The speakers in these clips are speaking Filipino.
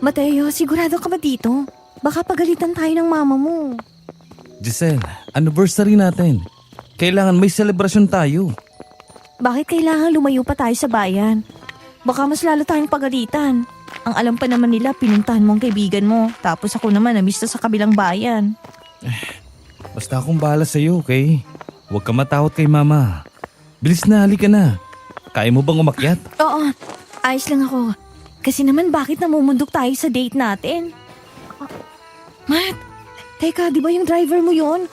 Mateo, sigurado ka ba dito? Baka pagalitan tayo ng mama mo. Giselle, anniversary natin. Kailangan may selebrasyon tayo. Bakit kailangan lumayo pa tayo sa bayan? Baka mas lalo tayong pagalitan. Ang alam pa naman nila, pinuntahan mo ang kaibigan mo. Tapos ako naman, namista sa kabilang bayan. Basta akong bahala sa'yo, okay? Huwag ka matakot kay mama. Bilis na, halika na. Kaya mo bang umakyat? Oo, ayos lang ako. Kasi naman bakit namumundok tayo sa date natin? Matt, teka, di ba yung driver mo yon?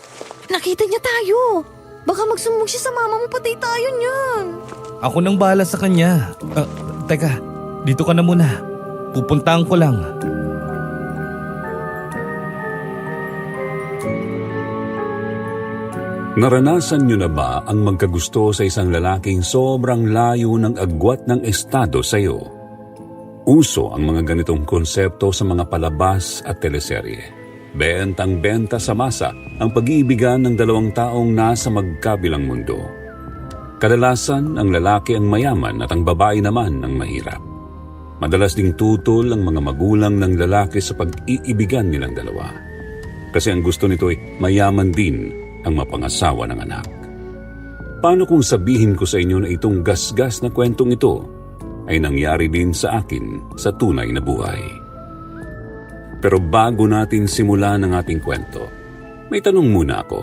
Nakita niya tayo. Baka magsumbong siya sa mama mo, patay tayo niyan. Ako nang bahala sa kanya. Teka, dito ka na muna. Pupuntahan ko lang. Naranasan niyo na ba ang magkagusto sa isang lalaking sobrang layo ng agwat ng estado sa iyo? Uso ang mga ganitong konsepto sa mga palabas at teleserye. Bentang-benta sa masa ang pag-iibigan ng dalawang taong nasa magkabilang mundo. Kadalasan ang lalaki ang mayaman at ang babae naman ang mahirap. Madalas ding tutol ang mga magulang ng lalaki sa pag-iibigan nilang dalawa. Kasi ang gusto nito ay mayaman din ang mapangasawa ng anak. Paano kung sabihin ko sa inyo na itong gasgas na kwentong ito ay nangyari din sa akin sa tunay na buhay? Pero bago natin simulan ang ating kwento, may tanong muna ako.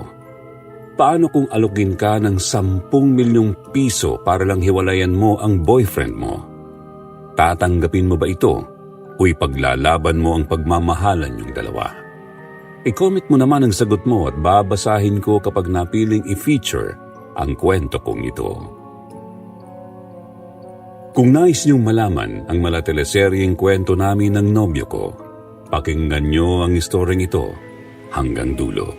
Paano kung alugin ka ng 10 milyong piso para lang hiwalayan mo ang boyfriend mo? Tatanggapin mo ba ito o ipaglalaban mo ang pagmamahalan yung dalawa? I-comment mo naman ang sagot mo at babasahin ko kapag napiling i-feature ang kwento kong ito. Kung nais niyong malaman ang malateleseryeng kwento namin ng nobyo ko, pakinggan niyo ang istoryeng ito hanggang dulo.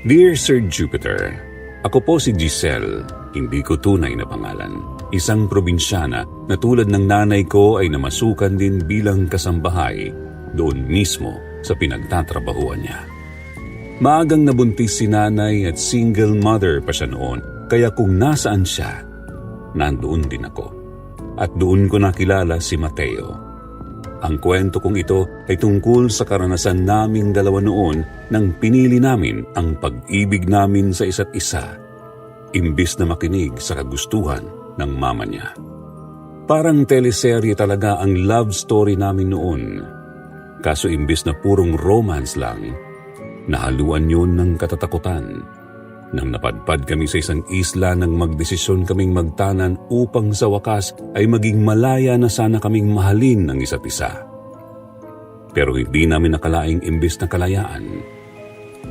Dear Sir Jupiter, ako po si Giselle, hindi ko tunay na pangalan. Isang probinsyana na tulad ng nanay ko ay namasukan din bilang kasambahay doon mismo sa pinagtatrabahuan niya. Maagang nabuntis si nanay at single mother pa siya noon, kaya kung nasaan siya, nandoon din ako. At doon ko nakilala si Mateo. Ang kwento kong ito ay tungkol sa karanasan naming dalawa noon nang pinili namin ang pag-ibig namin sa isa't isa, imbis na makinig sa kagustuhan ng mama niya. Parang teleserye talaga ang love story namin noon. Kaso imbis na purong romance lang, nahaluan yun ng katatakutan. Nang napadpad kami sa isang isla nang magdesisyon kaming magtanan upang sa wakas ay maging malaya na sana kaming mahalin ng isa't isa. Pero hindi namin nakalaing imbis na kalayaan,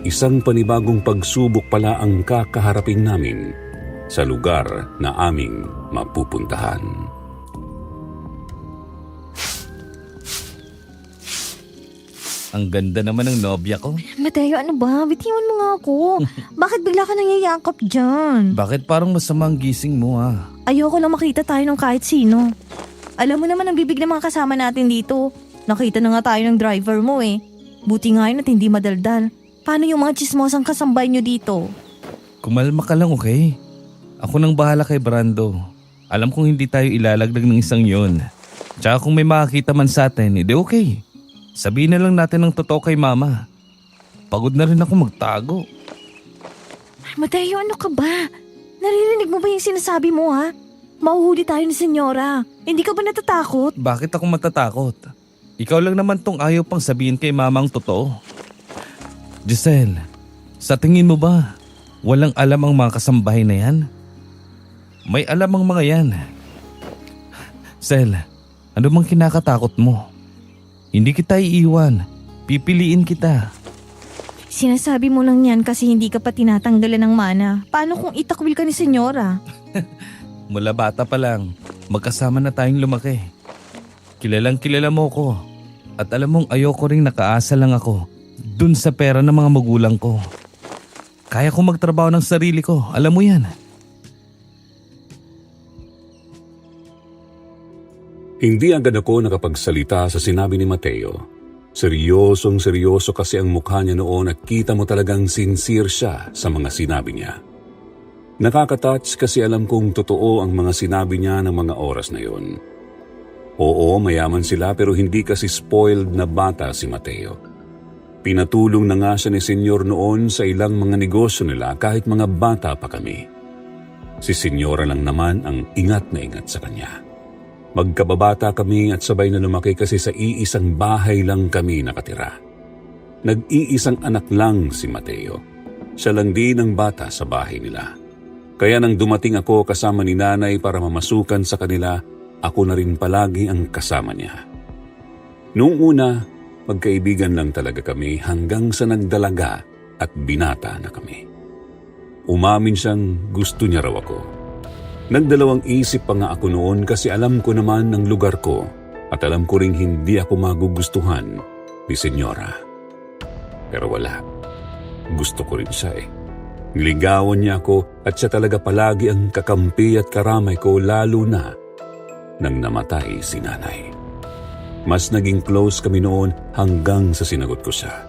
isang panibagong pagsubok pala ang kakaharapin namin sa lugar na aming mapupuntahan. Ang ganda naman ng nobya ko. Mateo, ano ba? Bitiwan mo nga ako. Bakit bigla ka nangyayakap dyan? Bakit parang masama ang gising mo ha? Ayoko lang makita tayo ng kahit sino. Alam mo naman ang bibig ng mga kasama natin dito. Nakita na nga tayo ng driver mo eh. Buti nga yun at hindi madaldal. Paano yung mga chismosang kasambay nyo dito? Kumalma ka lang, okay? Ako nang bahala kay Brando. Alam kong hindi tayo ilalaglag ng isang yon. Tsaka kung may makakita man sa atin, edi okay. Sabihin na lang natin ang totoo kay mama. Pagod na rin ako magtago. Mateo, ano ka ba? Naririnig mo ba yung sinasabi mo ha? Mauhuli tayo ni senyora. Hindi ka ba natatakot? Bakit ako matatakot? Ikaw lang naman tong ayaw pang sabihin kay mama ang totoo. Giselle, sa tingin mo ba walang alam ang mga kasambahay na yan? May alam ang mga yan. Sel, ano bang kinakatakot mo? Hindi kita iiwan. Pipiliin kita. Sinasabi mo lang yan kasi hindi ka pa tinatanggalan ng mana. Paano kung itakwil ka ni senyora? Mula bata pa lang, magkasama na tayong lumaki. Kilalang kilala mo ko. At alam mong ayoko ring nakaasa lang ako dun sa pera ng mga magulang ko. Kaya ko magtrabaho ng sarili ko, alam mo yan. Hindi agad ako nakapagsalita sa sinabi ni Mateo. Seryosong seryoso kasi ang mukha niya noon at kita mo talagang sincere siya sa mga sinabi niya. Nakaka-touch kasi alam kong totoo ang mga sinabi niya ng mga oras na yon. Oo, mayaman sila pero hindi kasi spoiled na bata si Mateo. Pinatulong na nga siya ni Senyor noon sa ilang mga negosyo nila kahit mga bata pa kami. Si Senyora lang naman ang ingat na ingat sa kanya. Magkababata kami at sabay na lumaki kasi sa iisang bahay lang kami nakatira. Nag-iisang anak lang si Mateo. Siya lang din ang bata sa bahay nila. Kaya nang dumating ako kasama ni nanay para mamasukan sa kanila, ako na rin palagi ang kasama niya. Noong una, magkaibigan lang talaga kami hanggang sa nagdalaga at binata na kami. Umamin siyang gusto niya raw ako. Nagdalawang isip pa nga ako noon kasi alam ko naman ang lugar ko at alam ko ring hindi ako magugustuhan ni Senyora. Pero wala. Gusto ko rin siya eh. Niligawan niya ako at siya talaga palagi ang kakampi at karamay ko lalo na nang namatay si nanay. Mas naging close kami noon hanggang sa sinagot ko siya.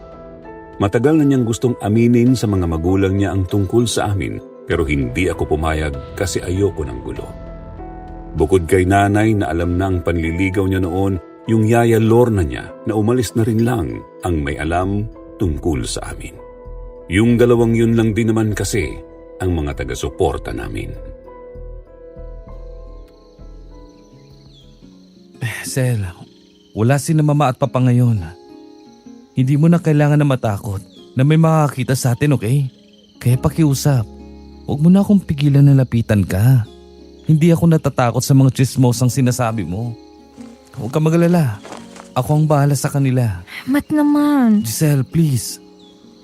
Matagal na niyang gustong aminin sa mga magulang niya ang tungkol sa amin pero hindi ako pumayag kasi ayoko ng gulo. Bukod kay nanay na alam na ang panliligaw niya noon, yung yaya Lorna niya na umalis na rin lang ang may alam tungkol sa amin. Yung dalawang yun lang din naman kasi ang mga taga-suporta namin. Sel, wala si na mama at papa ngayon. Hindi mo na kailangan na matakot na may makakita sa atin, okay? Kaya pakiusap, huwag mo na akong pigilan na lapitan ka. Hindi ako natatakot sa mga chismosang sinasabi mo. Huwag ka magalala. Ako ang bahala sa kanila. Mat naman. Giselle, please.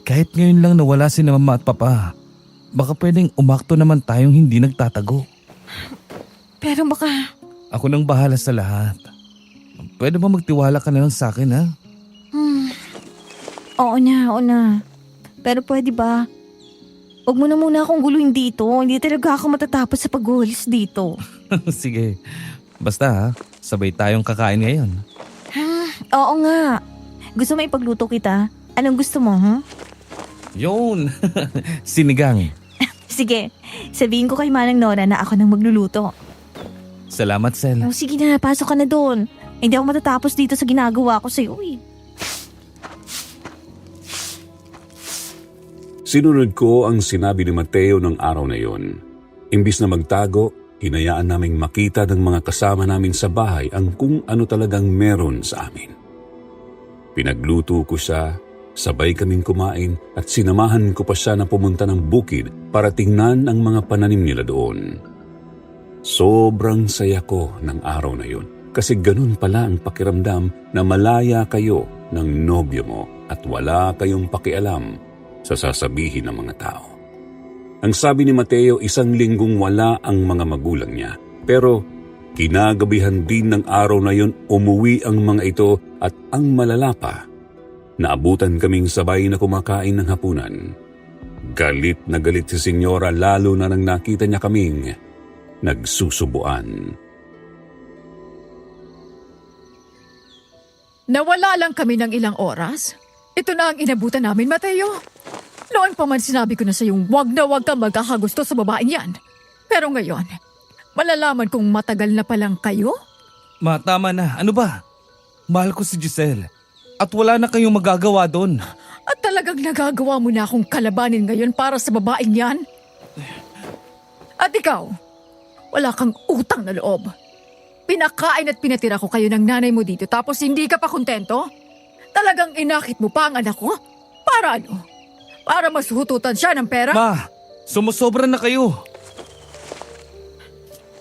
Kahit ngayon lang nawala si na mama at papa, baka pwedeng umakto naman tayong hindi nagtatago. Pero baka... Ako nang bahala sa lahat. Pwede ba magtiwala ka na lang sa akin, ha? Oo na. Pero pwede ba? Huwag mo na muna akong guluhin dito. Hindi talaga ako matatapos sa pag-goals dito. Sige. Basta ha, sabay tayong kakain ngayon. Oo nga. Gusto mo ipagluto kita? Anong gusto mo, Yun! Sinigang. Sige, sabihin ko kay Manang Nora na ako nang magluluto. Salamat, Sel. Oh, sige na, pasok ka na doon. Hindi ako matatapos dito sa ginagawa ko sa'yo eh. Sinunod ko ang sinabi ni Mateo ng araw na yon. Imbis na magtago, hinayaan naming makita ng mga kasama namin sa bahay ang kung ano talagang meron sa amin. Pinagluto ko siya, sabay kaming kumain at sinamahan ko pa siya na pumunta ng bukid para tingnan ang mga pananim nila doon. Sobrang saya ko ng araw na yun kasi ganun pala ang pakiramdam na malaya kayo ng nobyo mo at wala kayong pakialam sa sasabihin ng mga tao. Ang sabi ni Mateo, 1 linggong wala ang mga magulang niya. Pero kinagabihan din ng araw na yun umuwi ang mga ito at ang malala pa, naabutan kaming sabay na kumakain ng hapunan. Galit na galit si Senyora lalo na nang nakita niya kaming nagsusubuan. Nawala lang kami ng ilang oras. Ito na ang inabutan namin, Mateo. Noon pa man sinabi ko na sa iyong wag na wag kang magkakagusto sa babaeng yan. Pero ngayon, malalaman kong matagal na palang kayo? Ma, tama na. Ano ba? Mahal ko si Giselle. At wala na kayong magagawa doon. At talagang nagagawa mo na akong kalabanin ngayon para sa babaeng yan? At ikaw, wala kang utang na loob. Pinakain at pinatira ko kayo ng nanay mo dito tapos hindi ka pa kontento? Talagang inakit mo pa ang anak ko? Para ano? Para masuhututan siya ng pera? Ma, sumusobra na kayo.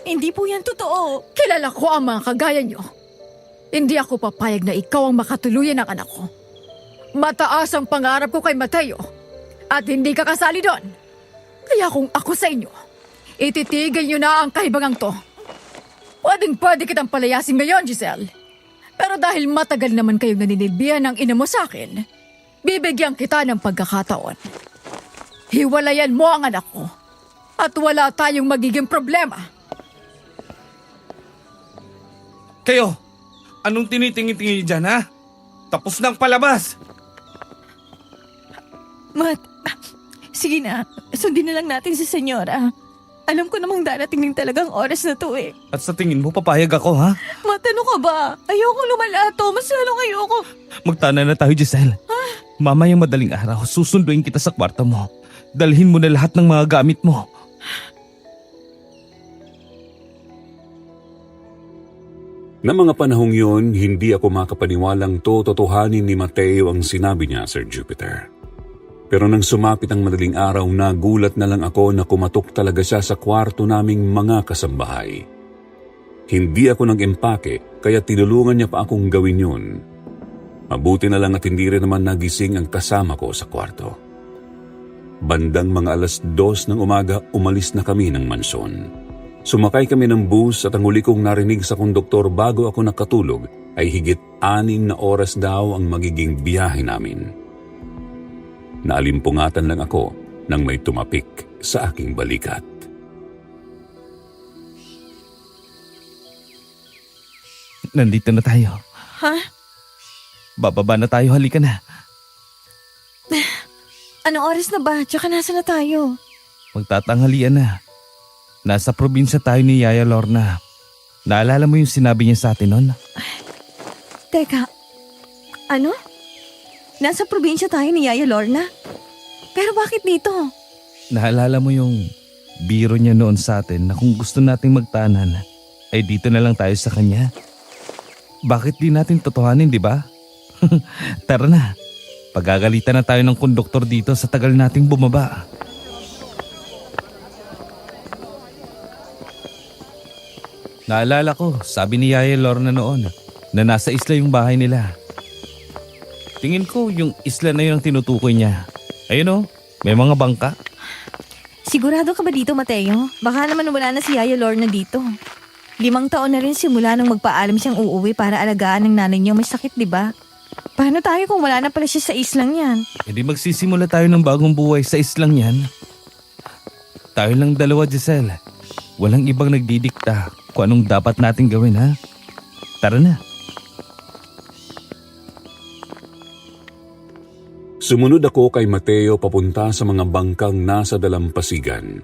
Hindi po yan totoo. Kilala ko ang mga kagaya niyo. Hindi ako papayag na ikaw ang makatuluyan ng anak ko. Mataas ang pangarap ko kay Mateo at hindi ka kasali doon. Kaya kung ako sa inyo, ititigil niyo na ang kahibangang to. Pwede kitang palayasin ngayon, Giselle. Pero dahil matagal naman kayong naninilbihan ng ina mo sa akin, bibigyan kita ng pagkakataon. Hiwalayan mo ang anak ko at wala tayong magiging problema. Kayo, anong tinitingin-tingin niyo dyan, ha? Tapos nang palabas. Mat, sige na. Sundin na lang natin si Senyora. Alam ko namang darating din talagang oras na to eh. At sa tingin mo, papayag ako, ha? Matano ka ba? Ayoko lumalato. Mas lalong ayoko. Magtana na tayo, Giselle. Mamayang madaling araw, susunduin kita sa kwarto mo. Dalhin mo na lahat ng mga gamit mo. Na mga panahong yun, hindi ako makapaniwalang tototohanin ni Mateo ang sinabi niya, Sir Jupiter. Pero nang sumapit ang madaling araw, nagulat na lang ako na kumatok talaga siya sa kwarto naming mga kasambahay. Hindi ako nag-empake, kaya tinulungan niya pa akong gawin yun. Mabuti na lang at hindi rin naman nagising ang kasama ko sa kwarto. Bandang mga 2:00 ng umaga, umalis na kami ng mansyon. Sumakay kami ng bus at ang huli kong narinig sa konduktor bago ako nakatulog ay higit 6 na oras daw ang magiging biyahe namin. Naalimpungatan lang ako nang may tumapik sa aking balikat. Nandito na tayo. Ha? Bababa na tayo, halika na. Anong oras na ba? Tsaka nasa na tayo? Magtatanghalian na. Nasa probinsya tayo ni Yaya Lorna. Naalala mo yung sinabi niya sa atin nun? Teka, ano? Nasa probinsya tayo ni Yaya Lorna? Pero bakit dito? Naalala mo yung biro niya noon sa atin na kung gusto nating magtanan, ay dito na lang tayo sa kanya? Bakit di natin totohanin, di ba? Tara na. Pagagalitan na tayo ng konduktor dito sa tagal nating bumaba. Naalala ko, sabi ni Yaya Lorna noon na nasa isla yung bahay nila. Tingin ko yung isla na yun ang tinutukoy niya. Ayun o, may mga bangka. Sigurado ka ba dito, Mateo? Baka naman wala na si Yaya Lorna dito. 5 taon na rin simula nang magpaalam siyang uuwi para alagaan ng nanay niya may sakit, di ba? Paano tayo kung wala na pala siya sa islang yan? E di magsisimula tayo ng bagong buhay sa islang yan. Tayo lang dalawa, Giselle. Walang ibang nagdidikta kung anong dapat natin gawin, ha? Tara na. Sumunod ako kay Mateo papunta sa mga bangkang nasa dalampasigan.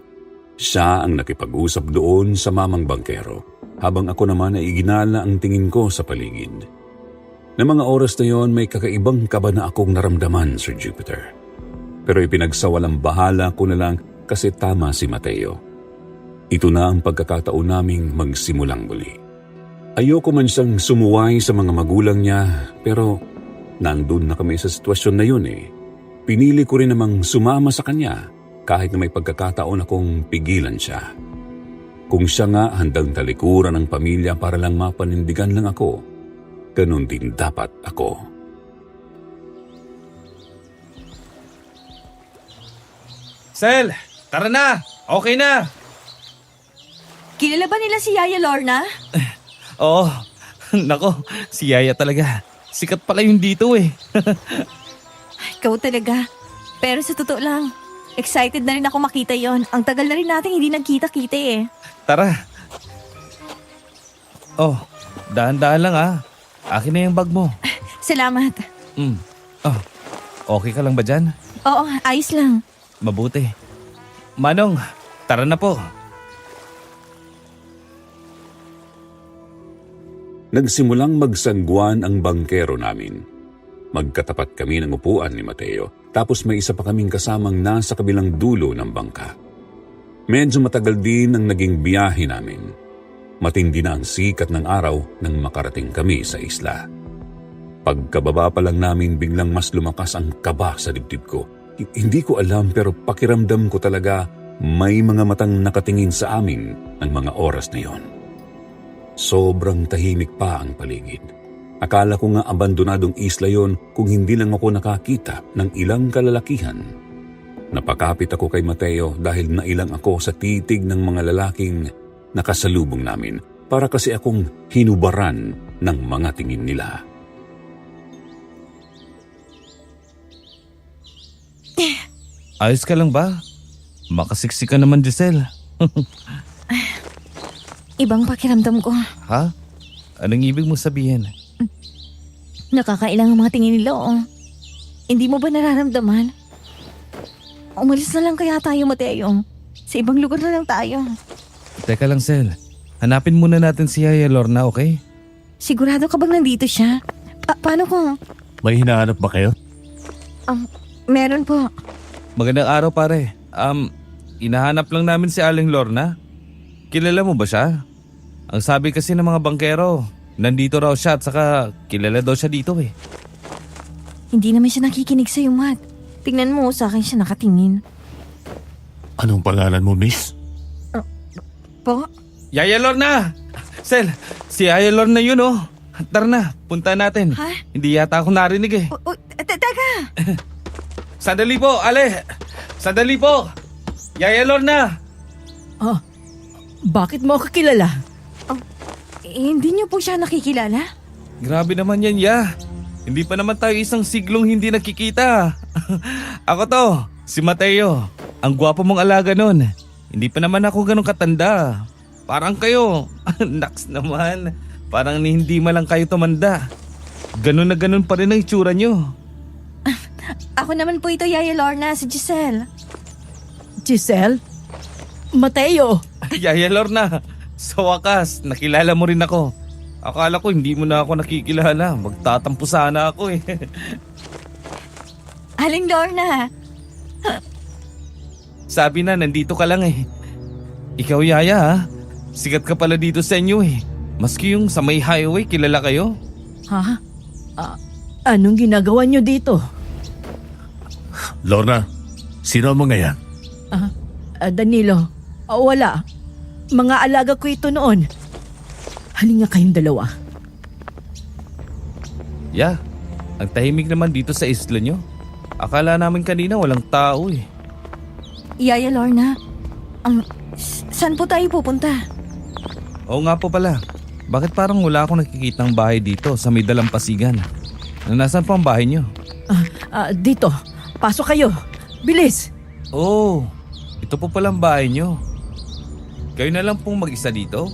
Siya ang nakipag-usap doon sa mamang bangkero, habang ako naman ay iginala ang tingin ko sa paligid. Na mga oras na yon, may kakaibang kaba na akong naramdaman, Sir Jupiter. Pero ipinagsawalang bahala ko na lang kasi tama si Mateo. Ito na ang pagkakataon naming magsimulang muli. Ayoko man siyang sumuway sa mga magulang niya, pero nandun na kami sa sitwasyon na yun eh. Pinili ko rin namang sumama sa kanya kahit na may pagkakataon akong pigilan siya. Kung siya nga handang talikuran ng pamilya para lang mapanindigan lang ako, ganun din dapat ako. Sel, tara na! Okay na! Kilala ba nila si Yaya Lorna? Oo, nako, si Yaya talaga. Sikat pala yung dito eh. Ikaw talaga. Pero sa totoo lang, excited na rin ako makita yon. Ang tagal na rin natin hindi nagkita-kita eh. Tara. Oh, dahan-dahan lang ah. Akin na yung bag mo. Salamat. Oh, okay ka lang ba dyan? Oo, ayos lang. Mabuti. Manong, tara na po. Nagsimulang magsangguan ang bangkero namin. Magkatapat kami ng upuan ni Mateo, tapos may isa pa kaming kasamang nasa kabilang dulo ng bangka. Medyo matagal din ang naging biyahe namin. Matindi na ang sikat ng araw nang makarating kami sa isla. Pagkababa pa lang namin, biglang mas lumakas ang kaba sa dibdib ko. Hindi ko alam, pero pakiramdam ko talaga may mga matang nakatingin sa amin ng mga oras na yon. Sobrang tahimik pa ang paligid. Akala ko nga abandonadong isla yon kung hindi lang ako nakakita ng ilang kalalakihan. Napakapit ako kay Mateo dahil nailang ako sa titig ng mga lalaking nakasalubong namin, para kasi akong hinubaran ng mga tingin nila. Ayos ka lang ba? Makasiksi ka naman, Giselle. Ibang pakiramdam ko. Ha? Anong ibig mo sabihin? Nakakailang ang mga tingin nila oh. Hindi mo ba nararamdaman? Umalis na lang kaya tayo, Mateo. Sa ibang lugar na lang tayo. Teka lang, Sel. Hanapin muna natin si Yaya Lorna, okay? Sigurado ka bang nandito siya? Paano kung... May hinahanap ba kayo? Meron po. Magandang araw, pare. Inahanap lang namin si Aling Lorna. Kilala mo ba siya? Ang sabi kasi ng mga bangkero, nandito raw siya at saka kilala daw siya dito eh. Hindi naman siya nakikinig sa'yo, Matt. Tingnan mo, sa akin siya nakatingin. Anong pangalan mo, miss? Po? Yaya Lorna! Sel, si Yaya Lorna yun oh. Tara na, punta natin. Ha? Hindi yata ako narinig eh. Teka! Sandali po, Ale! Sandali po! Yaya Lorna! Bakit mo ako kilala? Hindi niyo po siya nakikilala? Grabe naman yan, Ya. Hindi pa naman tayo isang siglong hindi nakikita. Ako to, si Mateo. Ang gwapo mong alaga nun. Hindi pa naman ako ganun katanda. Parang kayo. Naks naman. Parang hindi man lang kayo tumanda. Ganun na ganun pa rin ang itsura nyo. Ako naman po ito, Yaya Lorna, si Giselle. Giselle? Mateo? Yaya Lorna, sa wakas, nakilala mo rin ako. Akala ko hindi mo na ako nakikilala. Magtatampo sana ako eh. Aling Lorna. Sabi na, nandito ka lang eh. Ikaw, Yaya ha? Sikat ka pala dito sa inyo eh. Maski yung sa may highway, kilala kayo? Ha? Anong ginagawa niyo dito? Lorna, sino mo ngayon? Danilo, wala. Mga alaga ko ito noon. Halika kayong dalawa. Ya, ang tahimik naman dito sa isla nyo. Akala namin kanina walang tao eh. Yaya Lorna, saan po tayo pupunta? Oo nga po pala. Bakit parang wala akong nakikitang bahay dito sa may dalampasigan? Nasaan po ang bahay nyo? Dito, pasok kayo. Bilis! Oh, ito po palang bahay nyo. Kayo na lang pong mag-isa dito?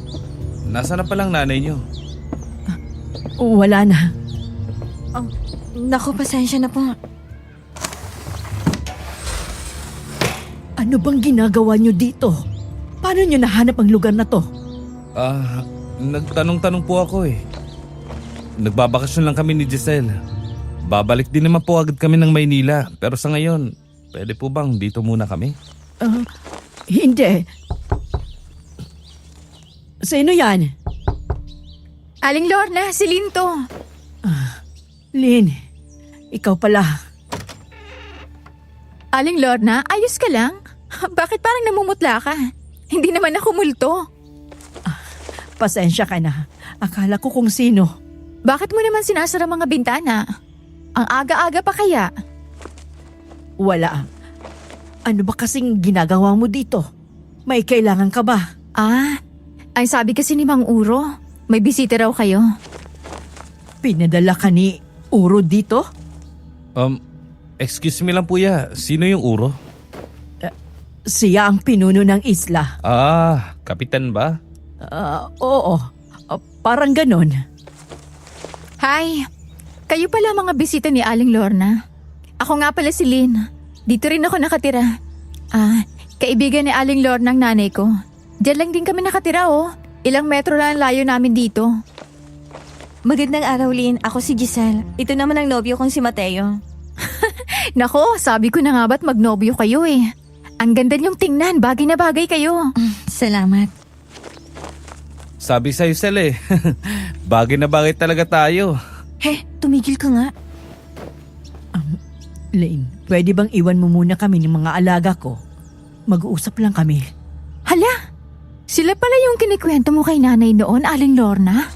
Nasaan na palang nanay nyo? Wala na. Naku, pasensya na po. Ano bang ginagawa niyo dito? Paano niyo nahanap ang lugar na to? Nagtanong-tanong po ako eh. Nagbabakasyon lang kami ni Giselle. Babalik din naman po agad kami ng Maynila. Pero sa ngayon, pwede po bang dito muna kami? Hindi. Sino yan? Aling Lorna, si Linto. Lynn, ikaw pala. Aling Lorna, ayos ka lang? Bakit parang namumutla ka? Hindi naman ako multo. Pasensya ka na. Akala ko kung sino. Bakit mo naman sinasara mga bintana? Ang aga-aga pa kaya? Wala. Ano ba kasing ginagawa mo dito? May kailangan ka ba? Ay sabi kasi ni Mang Uro, may bisita raw kayo. Pinadala ka ni Uro dito? Excuse me lang po ya. Sino yung Uro? Siya ang pinuno ng isla. Kapitan ba? Oo. Parang ganon. Hi, kayo pala mga bisita ni Aling Lorna. Ako nga pala si Lynn. Dito rin ako nakatira. Kaibigan ni Aling Lorna ang nanay ko. Diyan lang din kami nakatira oh. Ilang metro lang ang layo namin dito. Magandang araw, Lynn. Ako si Giselle. Ito naman ang nobyo kong si Mateo. Nako, sabi ko na nga ba't magnobyo kayo eh. Ang ganda niyong tingnan, bagay na bagay kayo. Salamat. Sabi sa'yo, Sel eh. Bagay na bagay talaga tayo. Tumigil ka nga. Lynn, pwede bang iwan mo muna kami ng mga alaga ko? Mag-uusap lang kami. Hala, sila pala yung kinikwento mo kay nanay noon, Aling Lorna?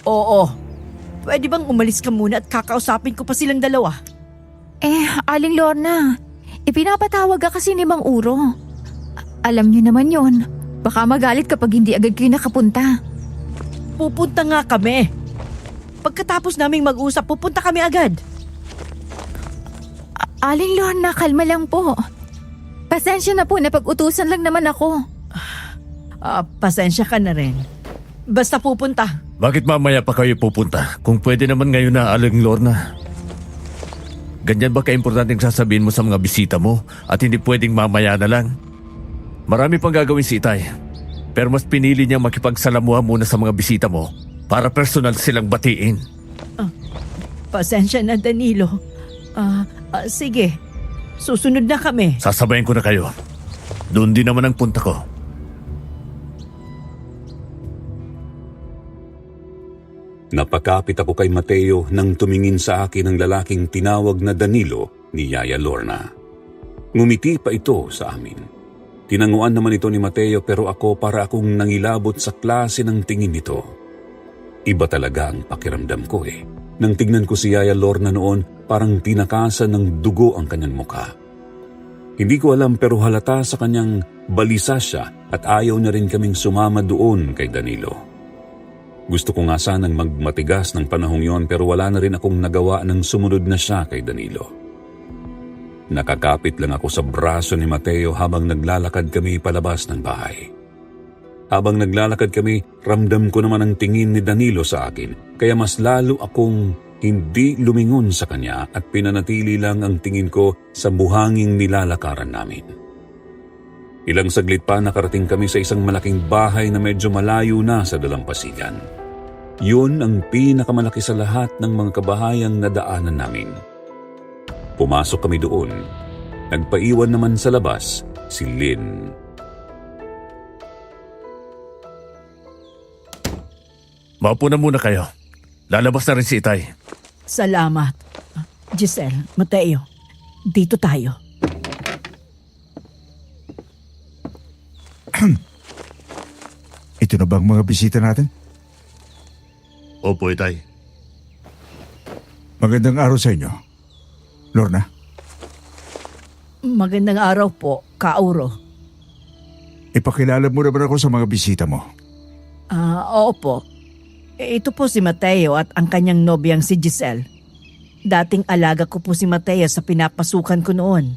Oo. Pwede bang umalis ka muna at kakausapin ko pa silang dalawa? Aling Lorna, ipinapatawag ka kasi ni Mang Uro. Alam niyo naman yon. Baka magalit kapag hindi agad kayo nakapunta. Pupunta nga kami. Pagkatapos naming mag-usap, pupunta kami agad. Aling Lorna, kalma lang po. Pasensya na po, napag-utusan lang naman ako. Pasensya ka na rin. Basta pupunta. Bakit mamaya pa kayo pupunta? Kung pwede naman ngayon na, Aling Lorna. Ganyan ba kaimportanteng sasabihin mo sa mga bisita mo at hindi pwedeng mamaya na lang? Marami pang gagawin si Itay. Pero mas pinili niyang makipagsalamuha muna sa mga bisita mo para personal silang batiin. Pasensya na, Danilo. Sige, susunod na kami. Sasabayin ko na kayo. Doon din naman ang punta ko. Napakapit ako kay Mateo nang tumingin sa akin ang lalaking tinawag na Danilo ni Yaya Lorna. Ngumiti pa ito sa amin. Tinanguan naman ito ni Mateo pero ako para akong nangilabot sa klase ng tingin nito. Iba talaga ang pakiramdam ko eh. Nang tignan ko si Yaya Lorna noon, parang tinakasan ng dugo ang kanyang mukha. Hindi ko alam pero halata sa kanyang balisa siya at ayaw na rin kaming sumama doon kay Danilo. Gusto ko nga sanang magmatigas ng panahong yon pero wala na rin akong nagawa nang sumunod na siya kay Danilo. Nakakapit lang ako sa braso ni Mateo habang naglalakad kami palabas ng bahay. Habang naglalakad kami, ramdam ko naman ang tingin ni Danilo sa akin, kaya mas lalo akong hindi lumingon sa kanya at pinanatili lang ang tingin ko sa buhanging nilalakaran namin. Ilang saglit pa nakarating kami sa isang malaking bahay na medyo malayo na sa dalampasigan. Yun ang pinakamalaki sa lahat ng mga kabahayang nadaanan namin. Pumasok kami doon. Nagpaiwan naman sa labas si Lynn. Maupo na muna kayo. Lalabas na rin si Itay. Salamat. Giselle, Mateo, dito tayo. Ito na bang mga bisita natin? Opo, Itay. Magandang araw sa inyo. Lorna, Magandang araw po, Kauro. ipakilala mo naman ako sa mga bisita mo. Opo. Ito po si Mateo at ang kanyang nobyang si Giselle. Dating alaga ko po si Mateo sa pinapasukan ko noon.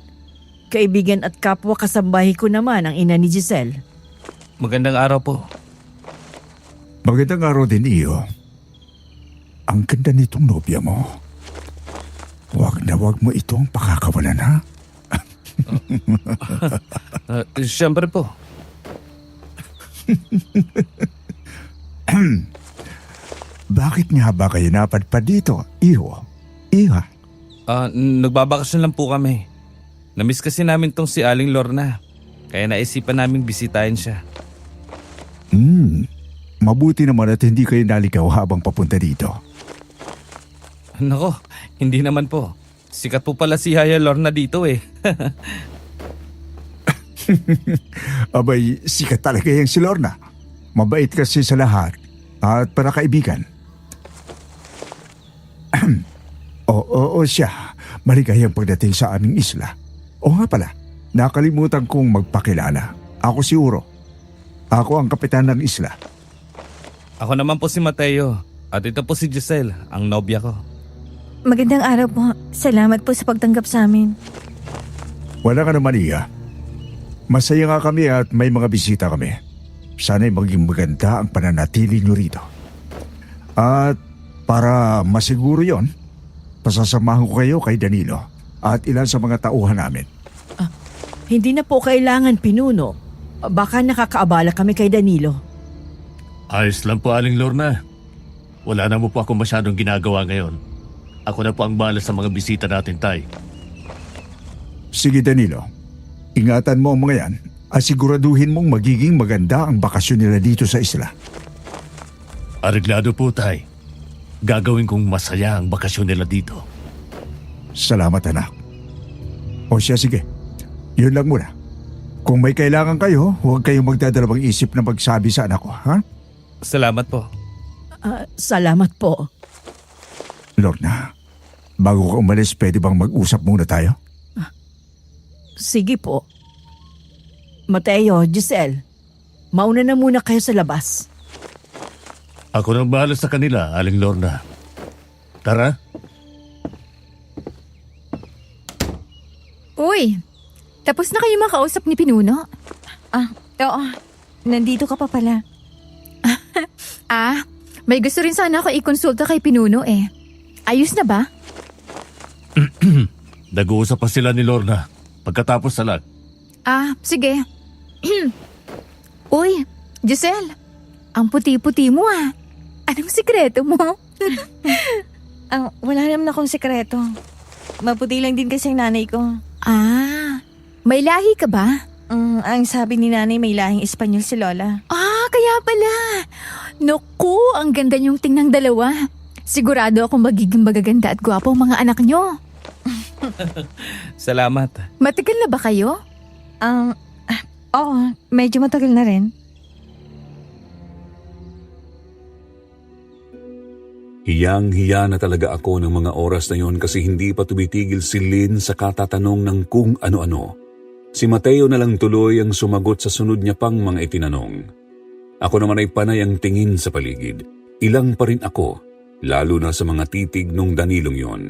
Kaibigan at kapwa kasambahay ko naman ang ina ni Giselle. Magandang araw po. Magandang araw din, iyo. Ang ganda nitong nobya mo. Huwag na huwag mo itong pakakawalan, ha? Siyempre po. Bakit nga ba kayo napadpad dito, iyo? Iha, Nagbabakasyon lang po kami. Namiss kasi namin tong si Aling Lorna. Kaya naisipan naming bisitahin siya. mabuti naman at hindi kayo naligaw habang papunta dito. Nako, hindi naman po. Sikat po pala si Yaya Lorna dito eh. Abay, sikat talaga yung si Lorna. Mabait kasi sa lahat at para kaibigan. Oo siya. Maligayang pagdating sa aming isla. O nga pala, nakalimutan kong magpakilala. Ako si Uro. Ako ang kapitan ng isla. Ako naman po si Mateo. At ito po si Giselle, ang nobya ko. Magandang araw po. Salamat po sa pagtanggap sa amin. Wala ka naman, Iya. Masaya nga kami at may mga bisita kami. Sana'y maging maganda ang pananatili nyo rito. At para masiguro yon, pasasamahan ko kayo kay Danilo at ilan sa mga tauhan namin. Hindi na po kailangan pinuno. Baka nakakaabala kami kay Danilo. Ayos lang po, Aling Lorna. Wala na mo po ako masyadong ginagawa ngayon. Ako na po ang bahala sa mga bisita natin, Tay. Sige, Danilo. Ingatan mo ang mga yan at siguraduhin mong magiging maganda ang bakasyon nila dito sa isla. Areglado po, Tay. Gagawin kong masaya ang bakasyon nila dito. Salamat, anak. O siya, sige. Yun lang muna. Kung may kailangan kayo, huwag kayong magdadalawang isip na magsabi sa anak ko, ha? Salamat po. Salamat po. Lorna, bago ka umalis, pwede bang mag-usap muna tayo? Sige po. Mateo, Giselle, mauna na muna kayo sa labas. Ako nang bahala sa kanila, Aling Lorna. Tara. Uy, tapos na kayo makausap ni Pinuno? Oo. Nandito ka pa pala. May gusto rin sana ako ikonsulta kay Pinuno eh. Ayos na ba? Nag-uusap pa sila ni Lorna pagkatapos salat. Sige. Uy, Giselle, ang puti-puti mo ah. Anong sikreto mo? Wala naman akong sekreto. Maputi lang din kasi ang nanay ko. Ah, may lahi ka ba? Ang sabi ni nanay may lahing Espanyol si Lola. Ah, kaya pala. Naku, ang ganda niyong tingnan dalawa. Sigurado akong magiging magaganda at gwapo ang mga anak niyo. Salamat. Matagal na ba kayo? Oo, medyo matagal na rin. Hiyang-hiya na talaga ako ng mga oras na yon kasi hindi pa tumitigil si Lynn sa katatanong ng kung ano-ano. Si Mateo na lang tuloy ang sumagot sa sunod niya pang mga itinanong. Ako naman ay panay ang tingin sa paligid. Ilang pa rin ako, lalo na sa mga titig nung Danilong yon.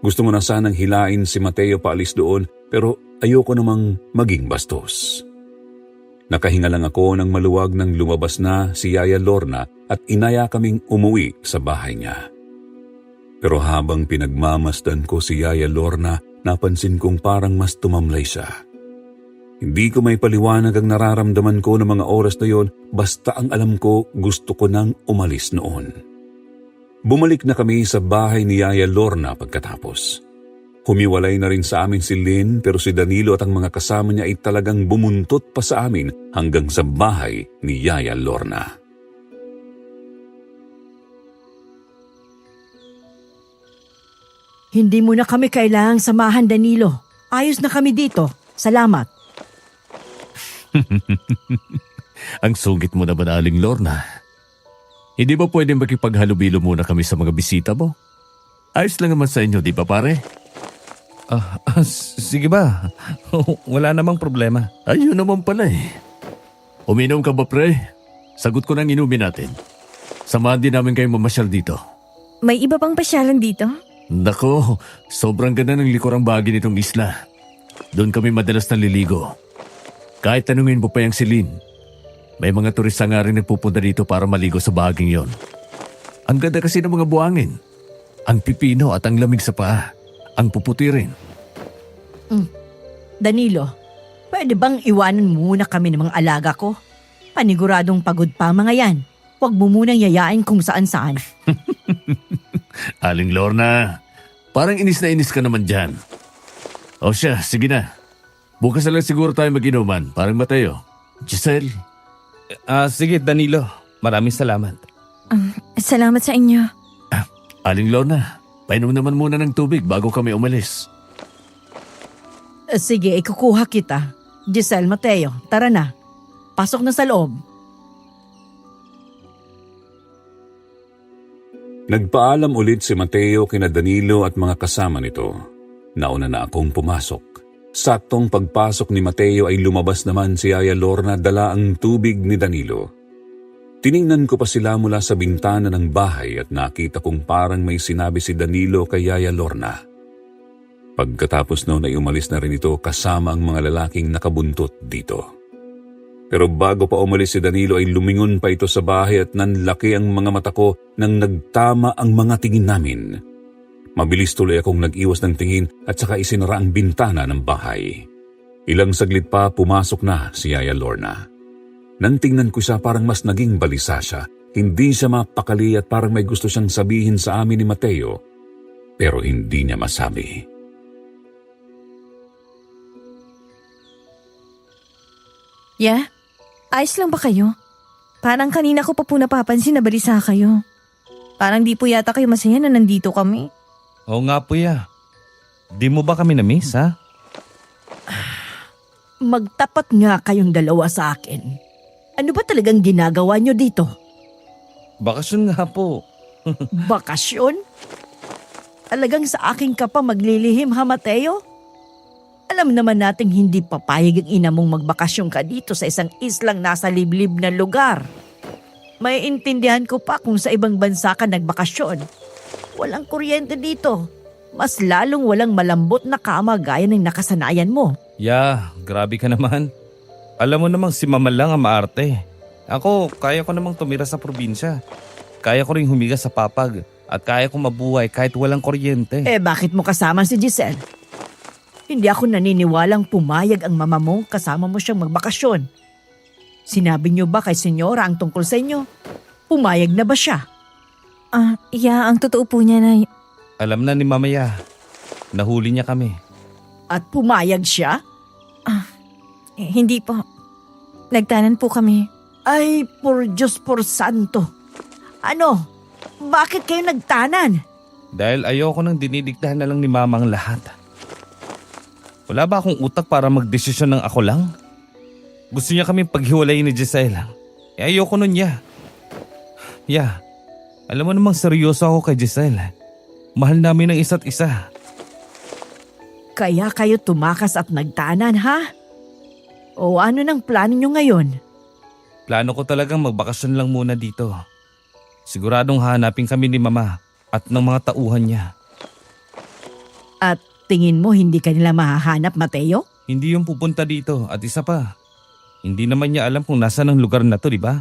Gusto mo na sanang hilain si Mateo paalis doon pero ayoko namang maging bastos. Nakahinga lang ako nang maluwag nang lumabas na si Yaya Lorna at inaya kaming umuwi sa bahay niya. Pero habang pinagmamasdan ko si Yaya Lorna, napansin kong parang mas tumamlay siya. Hindi ko may paliwanag ang nararamdaman ko ng mga oras na yon, basta ang alam ko gusto ko nang umalis noon. Bumalik na kami sa bahay ni Yaya Lorna pagkatapos. Humiwalay na rin sa amin si Lynn pero si Danilo at ang mga kasama niya ay talagang bumuntot pa sa amin hanggang sa bahay ni Yaya Lorna. Hindi mo na kami kailangang samahan, Danilo. Ayos na kami dito. Salamat. Ang sungit mo naman, Aling Lorna. Hindi ba pwedeng makipaghalubilo muna kami sa mga bisita mo? Ayos lang naman sa inyo, di ba pare? Sige ba? Wala namang problema. Ayun naman pala eh. Uminom ka ba, pre? Sagot ko nang inumin natin. Samahan din namin kayo mamasyal dito. May iba pang pasyalan dito? Nako, sobrang ganda ng likurang bahagi nitong isla. Doon kami madalas naliligo. Kahit tanungin mo pa yung si Lynn, may mga turista nga rin nagpupunta dito para maligo sa bahaging yon. Ang ganda kasi ng mga buhangin. Ang pipino at ang lamig sa paa. Ang puputi rin. Danilo, pwede bang iwanan mo muna kami ng mga alaga ko? Paniguradong pagod pa mga yan. Huwag mo munang yayain kung saan-saan. Aling Lorna, parang inis na inis ka naman dyan. O siya, sige na. Bukas na lang siguro tayo mag-inuman. Parang Mateo. Giselle. Sige Danilo, maraming salamat. Salamat sa inyo. Aling Lorna, painom naman muna ng tubig bago kami umalis. Sige, ikukuha kita. Giselle, Mateo, tara na. Pasok na sa loob. Nagpaalam ulit si Mateo kina Danilo at mga kasama nito. Nauna na akong pumasok. Saktong pagpasok ni Mateo ay lumabas naman si Yaya Lorna dala ang tubig ni Danilo. Tiningnan ko pa sila mula sa bintana ng bahay at nakita kong parang may sinabi si Danilo kay Yaya Lorna. Pagkatapos noon ay umalis na rin ito kasama ang mga lalaking nakabuntot dito. Pero bago pa umalis si Danilo ay lumingon pa ito sa bahay at nanlaki ang mga mata ko nang nagtama ang mga tingin namin. Mabilis tuloy akong nag-iwas ng tingin at saka isinara ang bintana ng bahay. Ilang saglit pa pumasok na si Yaya Lorna. Nang tingnan ko siya parang mas naging balisa siya. Hindi siya mapakali at parang may gusto siyang sabihin sa amin ni Mateo. Pero hindi niya masabi. Yeah? Ayos lang ba kayo? Parang kanina ko pa po napapansin na balisa kayo. Parang di po yata kayo masaya na nandito kami. Oo nga po ya. Di mo ba kami na-miss ha? Magtapat nga kayong dalawa sa akin. Ano ba talagang ginagawa nyo dito? Bakasyon nga po. Bakasyon? Talagang sa akin ka pa maglilihim ha, Mateo? Alam naman nating hindi papayag ang ina mong magbakasyon ka dito sa isang islang nasa liblib na lugar. May intindihan ko pa kung sa ibang bansa ka nagbakasyon. Walang kuryente dito. Mas lalong walang malambot na kama gaya ng nakasanayan mo. Ya, grabe ka naman. Alam mo namang si Mama lang ang maarte. Ako, kaya ko namang tumira sa probinsya. Kaya ko rin humiga sa papag at kaya ko mabuhay kahit walang kuryente. Bakit mo kasama si Giselle? Hindi ako naniniwalang pumayag ang mama mo kasama mo siyang magbakasyon. Sinabi niyo ba kay senyora ang tungkol sa inyo? Pumayag na ba siya? Ang totoo po niya na Alam na ni Mamaya. Nahuli niya kami. At pumayag siya? hindi po. Nagtanan po kami. Ay, por Diyos por santo. Ano? Bakit kayo nagtanan? Dahil ayoko nang dinidiktahan na lang ni Mama ang lahat. Wala ba akong utak para magdesisyon ng ako lang? Gusto niya kami paghiwalayin ni Giselle. Ayoko nun niya. Alam mo namang seryoso ako kay Giselle. Mahal namin ang isa't isa. Kaya kayo tumakas at nagtanan, ha? O ano nang plano nyo ngayon? Plano ko talagang magbakasyon lang muna dito. Siguradong hanapin kami ni Mama at ng mga tauhan niya. At tingin mo hindi ka nila mahahanap, Mateo? Hindi yung pupunta dito at isa pa. Hindi naman niya alam kung nasaan ang lugar na to, di ba?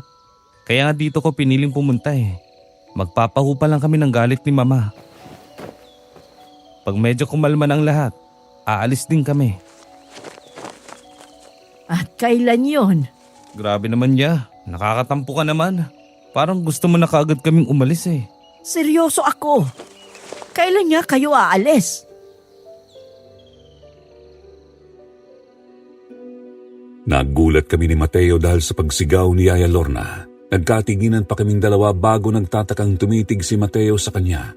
Kaya nga dito ko piniling pumunta eh. Magpapahupa lang kami ng galit ni Mama. Pag medyo kumalma ng lahat, aalis din kami. At kailan yon? Grabe naman niya. Nakakatampo ka naman. Parang gusto mo na kaagad kaming umalis eh. Seryoso ako. Kailan nga kayo aalis? Nagulat kami ni Mateo dahil sa pagsigaw ni Yaya Lorna. Nagkatinginan pa kaming dalawa bago nagtatakang tumitig si Mateo sa kanya.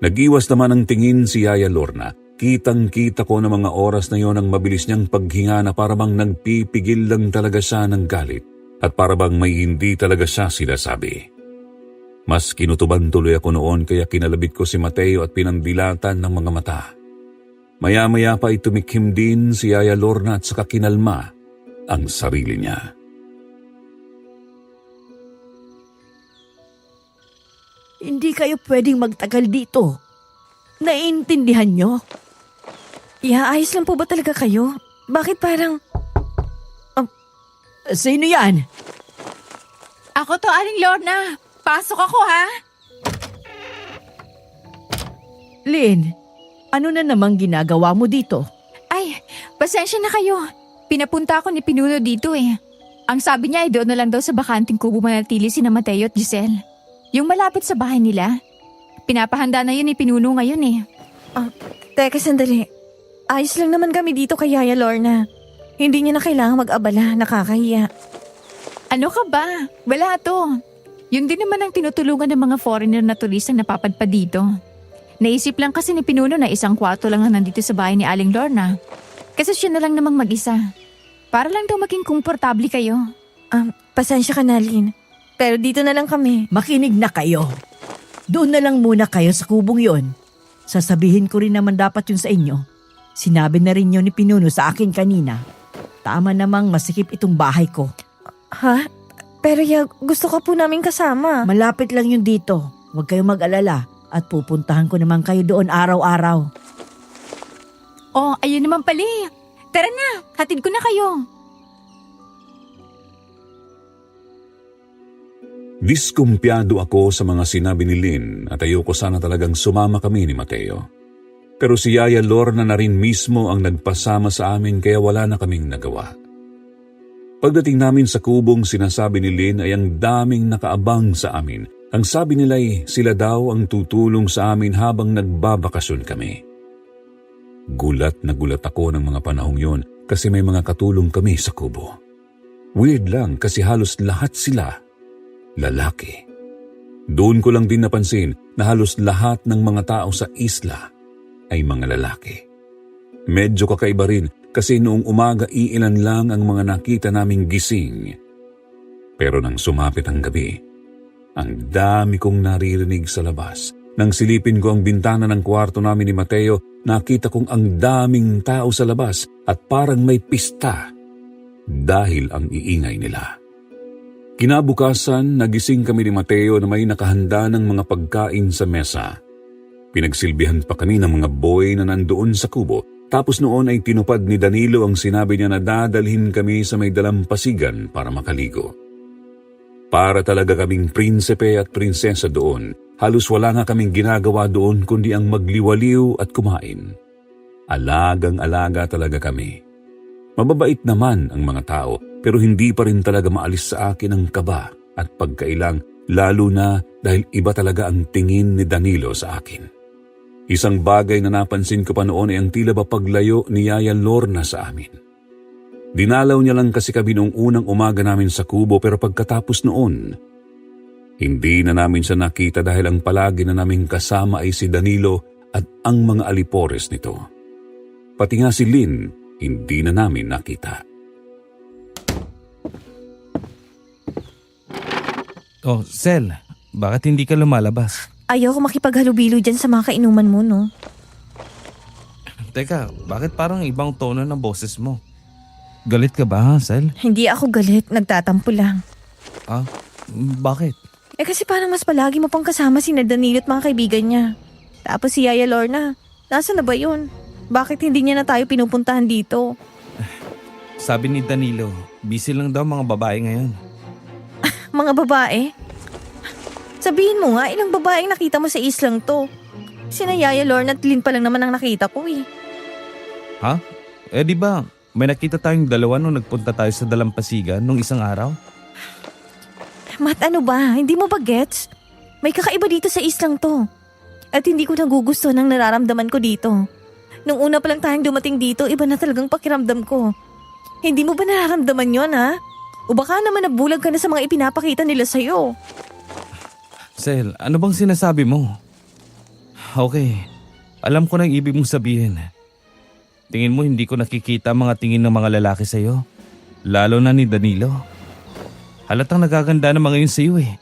Nag-iwas naman ang tingin si Yaya Lorna. Kitang-kita ko na mga oras na yon ang mabilis niyang paghinga na parabang nagpipigil lang talaga siya ng galit at parabang may hindi talaga siya sinasabi. Mas kinutuban tuloy ako noon kaya kinalabit ko si Mateo at pinandilatan ng mga mata. Maya-maya pa ay tumikhim din si Yaya Lorna at saka kinalma ang sarili niya. Hindi kayo pwedeng magtagal dito. Naiintindihan nyo? Ayos lang po ba talaga kayo? Bakit parang... Sino yan? Ako to, Aling Lorna. Pasok ako, ha? Lynn, ano na namang ginagawa mo dito? Ay, pasensya na kayo. Pinapunta ako ni Pinuno dito eh. Ang sabi niya ay doon na lang daw sa bakanting kubo manatili sina Mateo at Giselle. Yung malapit sa bahay nila. Pinapahanda na yun ni Pinuno ngayon eh. Teka, sandali. Ayos lang naman kami dito kay Yaya Lorna. Hindi niya na kailangan mag-abala, nakakahiya. Ano ka ba? Wala to. Yun din naman ang tinutulungan ng mga foreigner na turistang napapadpad dito. Naisip lang kasi ni Pinuno na isang kwarto lang ang nandito sa bahay ni Aling Lorna. Kasi siya na lang namang mag-isa. Para lang daw maging komportable kayo. Pasensya ka na, Lynn. Pero dito na lang kami. Makinig na kayo. Doon na lang muna kayo sa kubong yon. Sasabihin ko rin naman dapat yun sa inyo. Sinabi na rin yun ni Pinuno sa akin kanina. Tama namang masikip itong bahay ko. Ha? Pero gusto ka po namin kasama. Malapit lang yun dito. Huwag kayong mag-alala at pupuntahan ko naman kayo doon araw-araw. Oh, ayun naman pala eh. Tara na, hatid ko na kayo. Diskumpiyado ako sa mga sinabi ni Lynn at ayoko sana talagang sumama kami ni Mateo. Pero si Yaya Lorna na rin mismo ang nagpasama sa amin kaya wala na kaming nagawa. Pagdating namin sa kubong sinasabi ni Lynn ay ang daming nakaabang sa amin. Ang sabi nila ay sila daw ang tutulong sa amin habang nagbabakasyon kami. Gulat na gulat ako ng mga panahong yon kasi may mga katulong kami sa kubo. Weird lang kasi halos lahat sila lalaki. Doon ko lang din napansin na halos lahat ng mga tao sa isla ay mga lalaki. Medyo kakaiba rin kasi noong umaga iilan lang ang mga nakita naming gising. Pero nang sumapit ang gabi, ang dami kong naririnig sa labas. Nang silipin ko ang bintana ng kwarto namin ni Mateo, nakita kong ang daming tao sa labas at parang may pista dahil ang iingay nila. Kinabukasan, nagising kami ni Mateo na may nakahanda ng mga pagkain sa mesa. Pinagsilbihan pa kami ng mga boy na nandoon sa kubo. Tapos noon ay tinupad ni Danilo ang sinabi niya na dadalhin kami sa may dalampasigan para makaligo. Para talaga kaming prinsipe at prinsesa doon. Halos wala nga kaming ginagawa doon kundi ang magliwaliw at kumain. Alagang-alaga talaga kami. Mababait naman ang mga tao pero hindi pa rin talaga maalis sa akin ang kaba at pagkailang, lalo na dahil iba talaga ang tingin ni Danilo sa akin. Isang bagay na napansin ko pa noon ay ang tila ba paglayo ni Yaya Lorna sa amin. Dinalaw niya lang kasi kami noong unang umaga namin sa kubo pero pagkatapos noon, hindi na namin siya nakita dahil ang palagi na naming kasama ay si Danilo at ang mga alipores nito. Pati nga si Lynn, hindi na namin nakita. Oh, Sel, bakit hindi ka lumalabas? Ayoko makipaghalubilo dyan sa mga kainuman mo, no? Teka, bakit parang ibang tono ng boses mo? Galit ka ba, ha, Sel? Hindi ako galit, nagtatampo lang. Ah, bakit? Kasi parang mas palagi mo pang kasama si Danilo at mga kaibigan niya. Tapos si Yaya Lorna, nasa na ba yun? Bakit hindi niya na tayo pinupuntahan dito? Sabi ni Danilo, busy lang daw mga babae ngayon. Mga babae? Sabihin mo nga, ilang babaeng nakita mo sa islang to? Sina Yaya Lorna at Lynn pa lang naman ang nakita ko eh. Ha? Eh di ba, may nakita tayong dalawa nung nagpunta tayo sa Dalampasigan nung isang araw? Matt, ano ba? Hindi mo ba gets? May kakaiba dito sa islang to. At hindi ko nagugusto ng nararamdaman ko dito. Nung una pa lang tayong dumating dito, iba na talagang pakiramdam ko. Hindi mo ba nararamdaman yon, ha? O baka naman nabulag ka na sa mga ipinapakita nila sa'yo. Sel, ano bang sinasabi mo? Okay, alam ko na ang ibig mong sabihin. Tingin mo hindi ko nakikita mga tingin ng mga lalaki sa'yo? Lalo na ni Danilo. Halatang nagaganda ng mga yun sa'yo eh.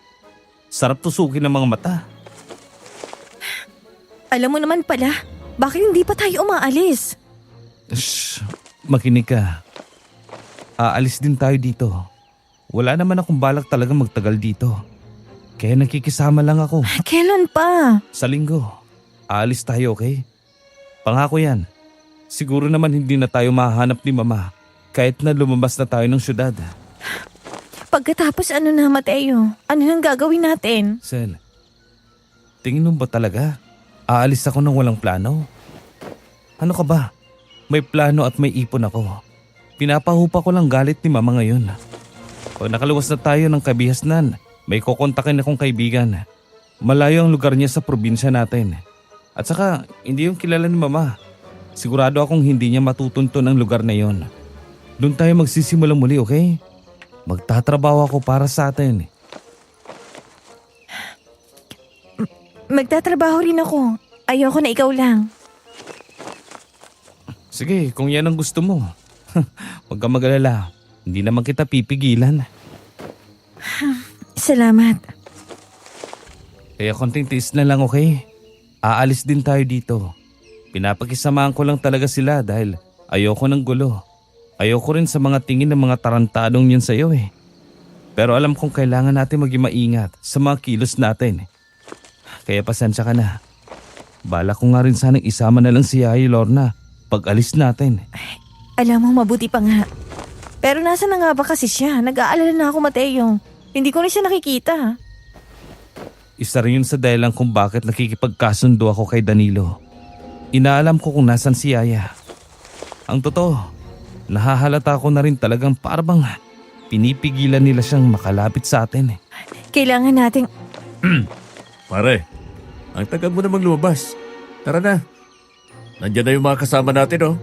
Sarap tusukin ng mga mata. Alam mo naman pala, bakit hindi pa tayo umaalis? Shh, makinig ka. Aalis din tayo dito. Wala naman akong balak talaga magtagal dito. Kaya nakikisama lang ako. Kailan pa? Sa linggo. Aalis tayo, okay? Pangako yan. Siguro naman hindi na tayo mahanap ni Mama kahit na lumabas na tayo ng syudad. Pagkatapos ano na, Mateo? Ano nang gagawin natin? Sel, tingin mo ba talaga? Aalis ako nang walang plano? Ano ka ba? May plano at may ipon ako. Pinapahupa ko lang galit ni Mama ngayon. Pag nakaluwas na tayo ng Kabihasnan, may kukontakin akong kaibigan. Malayo ang lugar niya sa probinsya natin. At saka, hindi yung kilala ni Mama. Sigurado akong hindi niya matutunton ang lugar na yon. Doon tayo magsisimula muli, okay? Magtatrabaho ako para sa atin. Magtatrabaho rin ako. Ayoko na ikaw lang. Sige, kung yan ang gusto mo. Huwag kang mag-alala. Hindi naman kita pipigilan. Salamat. Kaya konting tiis na lang, okay? Aalis din tayo dito. Pinapakisamahan ko lang talaga sila dahil ayoko ng gulo. Ayoko rin sa mga tingin ng mga tarantadong yun sa'yo eh. Pero alam kong kailangan natin maging maingat sa mga kilos natin. Kaya pasensya ka na. Bala ko nga rin sanang isama na lang si Yaya Lorna pag alis natin. Alam mo, mabuti pa nga. Pero nasa na nga ba kasi siya? Nag-aalala na ako, Mateo. Hindi ko rin siya nakikita. Isa rin yun sa dahilan kung bakit nakikipagkasundo ako kay Danilo. Inaalam ko kung nasan si Yaya. Ang totoo, nahahalata ko na rin talagang parang pinipigilan nila siyang makalapit sa atin. Kailangan nating... Pare, ang tagal mo namang lumabas. Tara na. Nandiyan na yung mga kasama natin, oh.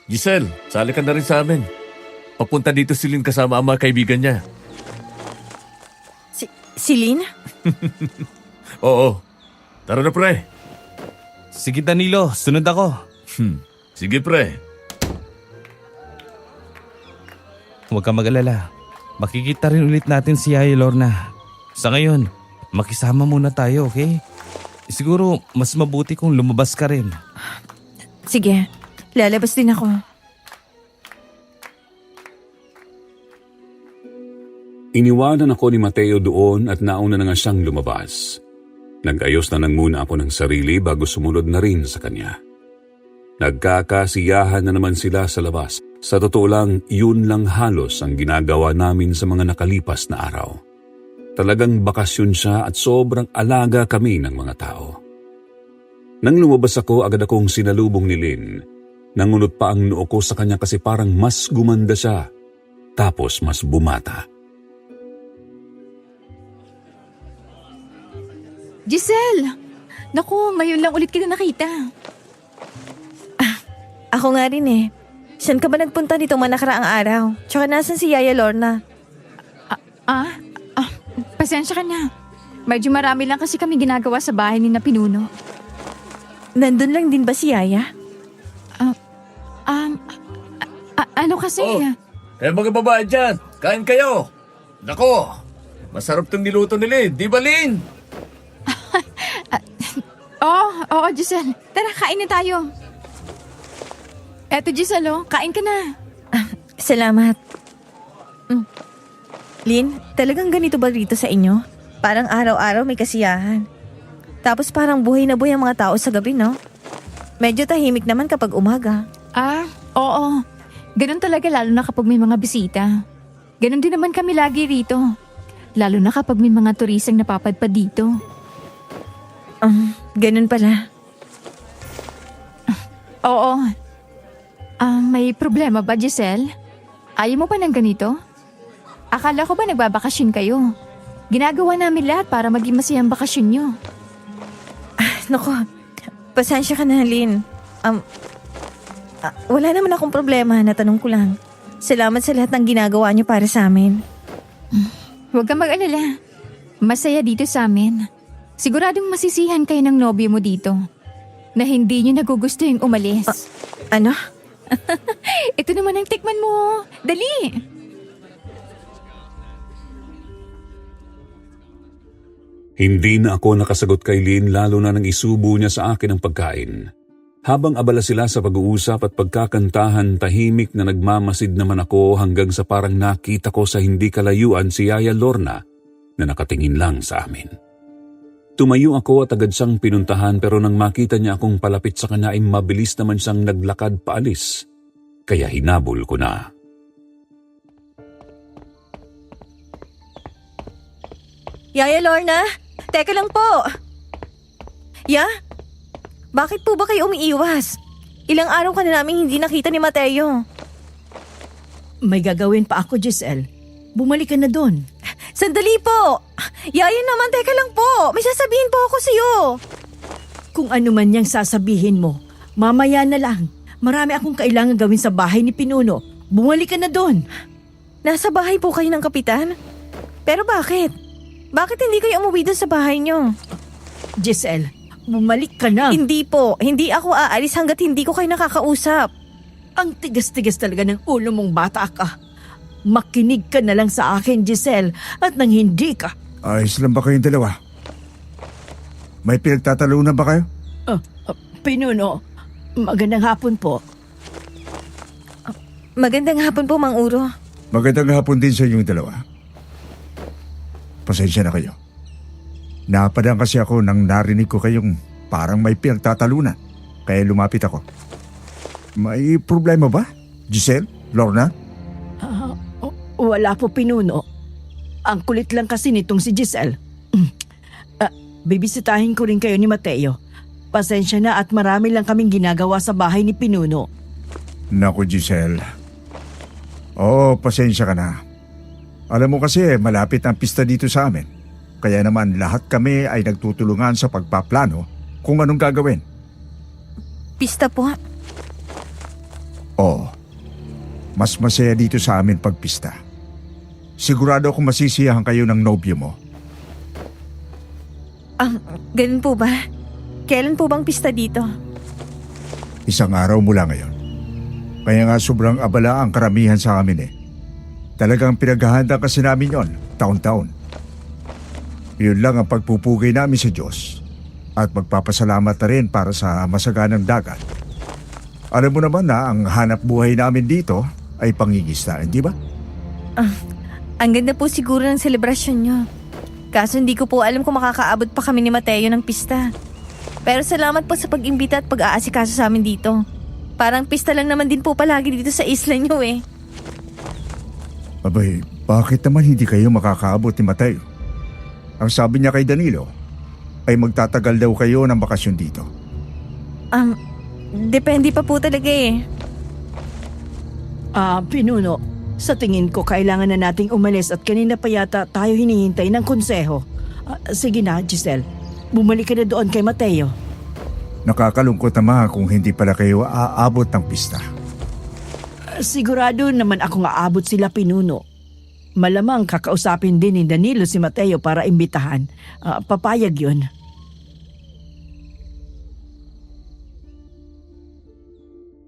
Giselle, sali ka na rin sa amin. Papunta dito si Lynn kasama ang mga kaibigan niya. Si Lynn? Oo. Tara na, pre. Sige Danilo, sunod ako. Sige, pre. Huwag kang mag-alala. Makikita rin ulit natin si Yaya Lorna. Sa ngayon, makisama muna tayo, okay? Siguro mas mabuti kung lumabas ka rin. Sige, lalabas din ako. Iniwanan ako ni Mateo doon at nauna na nga siyang lumabas. Nag-ayos na lang muna ako ng sarili bago sumunod na rin sa kanya. Nagkakasiyahan na naman sila sa labas. Sa totoo lang, yun lang halos ang ginagawa namin sa mga nakalipas na araw. Talagang bakasyon siya at sobrang alaga kami ng mga tao. Nang lumabas ako, agad akong sinalubong ni Lynn. Nangunot pa ang noo ko sa kanya kasi parang mas gumanda siya. Tapos mas bumata. Giselle! Naku, ngayon lang ulit kita nakita. Ako nga rin eh. Saan ka ba nagpunta nitong manakaraang araw? Tsaka nasan si Yaya Lorna? Pasensya ka na. Medyo marami lang kasi kami ginagawa sa bahay ni na Pinuno. Nandun lang din ba si Yaya? Ano kasi? Mga babae dyan, kain kayo. Nako, masarap tong niluto ni Lynn, di ba Lynn? Oo, Giselle. Tara, kain na tayo. Eto, Giselle, kain ka na. Salamat. Lynn, talagang ganito ba rito sa inyo? Parang araw-araw may kasiyahan. Tapos parang buhay na buhay ang mga tao sa gabi, no? Medyo tahimik naman kapag umaga. Oo. Ganun talaga lalo na kapag may mga bisita. Ganun din naman kami lagi rito. Lalo na kapag may mga turistang napapadpad dito. Ganun pala. Oo. May problema ba, Giselle? Ayaw mo pa ng ganito? Akala ko ba nagbabakasyon kayo? Ginagawa namin lahat para maging masayang bakasyon nyo. Naku, pasensya ka na, Lynn. Wala naman akong problema, natanong ko lang. Salamat sa lahat ng ginagawa niyo para sa amin. Huwag kang mag-alala. Masaya dito sa amin. Siguradong masisihan kayo ng nobyo mo dito. Na hindi nyo nagugusto yung umalis. Ano? Ito naman ang tikman mo. Dali! Hindi na ako nakasagot kay Lynn lalo na nang isubo niya sa akin ang pagkain. Habang abala sila sa pag-uusap at pagkakantahan, tahimik na nagmamasid naman ako hanggang sa parang nakita ko sa hindi kalayuan si Yaya Lorna na nakatingin lang sa amin. Tumayo ako at agad siyang pinuntahan pero nang makita niya akong palapit sa kanya ay mabilis naman siyang naglakad paalis. Kaya hinabol ko na. Yaya Lorna, teka lang po. Bakit po ba kayo umiiwas? Ilang araw ka na namin hindi nakita ni Mateo. May gagawin pa ako, Giselle. Bumalik ka na doon. Sandali po! Yaya naman, teka lang po. May sasabihin po ako sa'yo. Kung ano man niyang sasabihin mo, mamaya na lang. Marami akong kailangan gawin sa bahay ni Pinuno. Bumalik ka na doon. Nasa bahay po kayo ng kapitan? Pero bakit? Bakit hindi kayo umuwi doon sa bahay niyo? Giselle, bumalik ka na. Hindi po. Hindi ako aalis hanggat hindi ko kayo nakakausap. Ang tigas-tigas talaga ng ulo mong bata ka. Makinig ka na lang sa akin, Giselle, at nang hindi ka. Ayos lang ba kayong dalawa? May pinagtatalunan ba kayo? Pinuno, magandang hapon po. Magandang hapon po, Mang Uro. Magandang hapon din sa inyong dalawa. Pasensya na kayo. Napadaan kasi ako nang narinig ko kayong parang may pinagtatalunan. Kaya lumapit ako. May problema ba? Giselle? Lorna? Wala po, Pinuno. Ang kulit lang kasi nitong si Giselle. Bibisitahin ko rin kayo ni Mateo. Pasensya na at marami lang kaming ginagawa sa bahay ni Pinuno. Naku, Giselle. Oo, pasensya ka na. Alam mo kasi malapit ang pista dito sa amin. Kaya naman lahat kami ay nagtutulungan sa pagpaplano kung anong gagawin. Pista po. Oo. Mas masaya dito sa amin pag pista. Sigurado akong masisiyahan kayo ng nobyo mo. Ganun po ba? Kailan po bang pista dito? Isang araw mula ngayon. Kaya nga sobrang abala ang karamihan sa amin eh. Talagang pinaghahanda kasi namin yon, taon-taon. Yun lang ang pagpupugay namin sa Diyos. At magpapasalamat na rin para sa masaganang dagat. Alam mo naman na ang hanap buhay namin dito ay pangingistaan, di ba? Ang ganda po siguro ng selebrasyon nyo. Kaso hindi ko po alam kung makakaabot pa kami ni Mateo ng pista. Pero salamat po sa pag-imbita at pag-aasikaso sa amin dito. Parang pista lang naman din po palagi dito sa isla nyo eh. Abay, bakit naman hindi kayo makakaabot ni Mateo? Ang sabi niya kay Danilo ay magtatagal daw kayo ng bakasyon dito. Depende pa po talaga eh. Pinuno, sa tingin ko kailangan na nating umalis at kanina pa yata tayo hinihintay ng konseho. Sige na, Giselle. Bumalik ka na doon kay Mateo. Nakakalungkot naman kung hindi pala kayo aabot ng pista. Sigurado naman akong aabot sila, Pinuno. Malamang kakausapin din ni Danilo si Mateo para imbitahan. Papayag yun.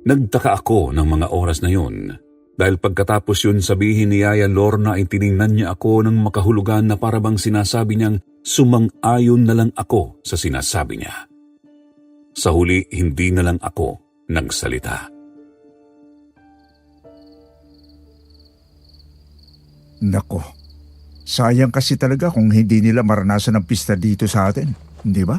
Nagtaka ako ng mga oras na yun dahil pagkatapos yun sabihin ni Yaya Lorna ay tiningnan niya ako ng makahulugan na parabang sinasabi niyang sumang-ayon na lang ako sa sinasabi niya. Sa huli, hindi na lang ako nagsalita. Nako, sayang kasi talaga kung hindi nila maranasan ang pista dito sa atin, hindi ba?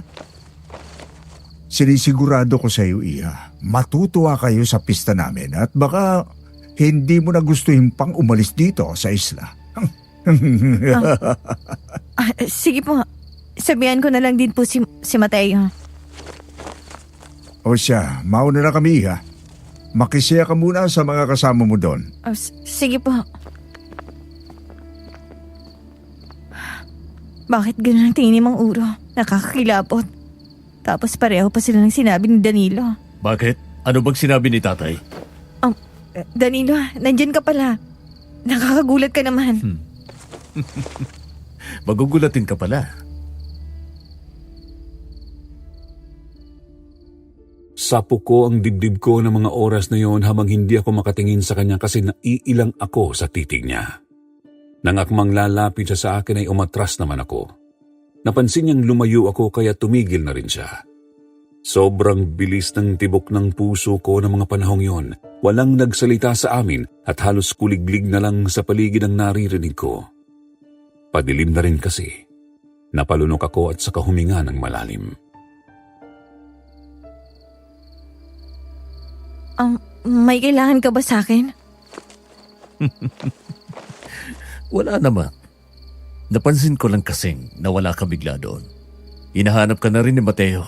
Sinisigurado ko sa iyo, Iya, matutuwa kayo sa pista namin at baka hindi mo na gustuhin pang umalis dito sa isla. Sige po, sabihan ko na lang din po si Mateo. O siya, mauna na kami, Iya. Makisaya ka muna sa mga kasama mo doon. Sige po. Bakit ganun ang tingin ni Mang Uro? Nakakakilabot. Tapos pareho pa sila ng sinabi ni Danilo. Bakit? Ano bang sinabi ni tatay? Danilo, nandyan ka pala. Nakakagulat ka naman. Magugulatin ka pala. Sapo ko ang dibdib ko ng mga oras na yon habang hindi ako makatingin sa kanya kasi naiilang ako sa titig niya. Nang akmang lalapit siya sa akin ay umatras naman ako. Napansin niyang lumayo ako kaya tumigil na rin siya. Sobrang bilis ng tibok ng puso ko ng mga panahong yon. Walang nagsalita sa amin at halos kuliglig na lang sa paligid ang naririnig ko. Padilim na rin kasi. Napalunok ako at saka huminga ng malalim. May kailangan ka ba sa akin? Wala naman. Napansin ko lang kasing nawala ka bigla doon. Hinahanap ka na rin ni Mateo.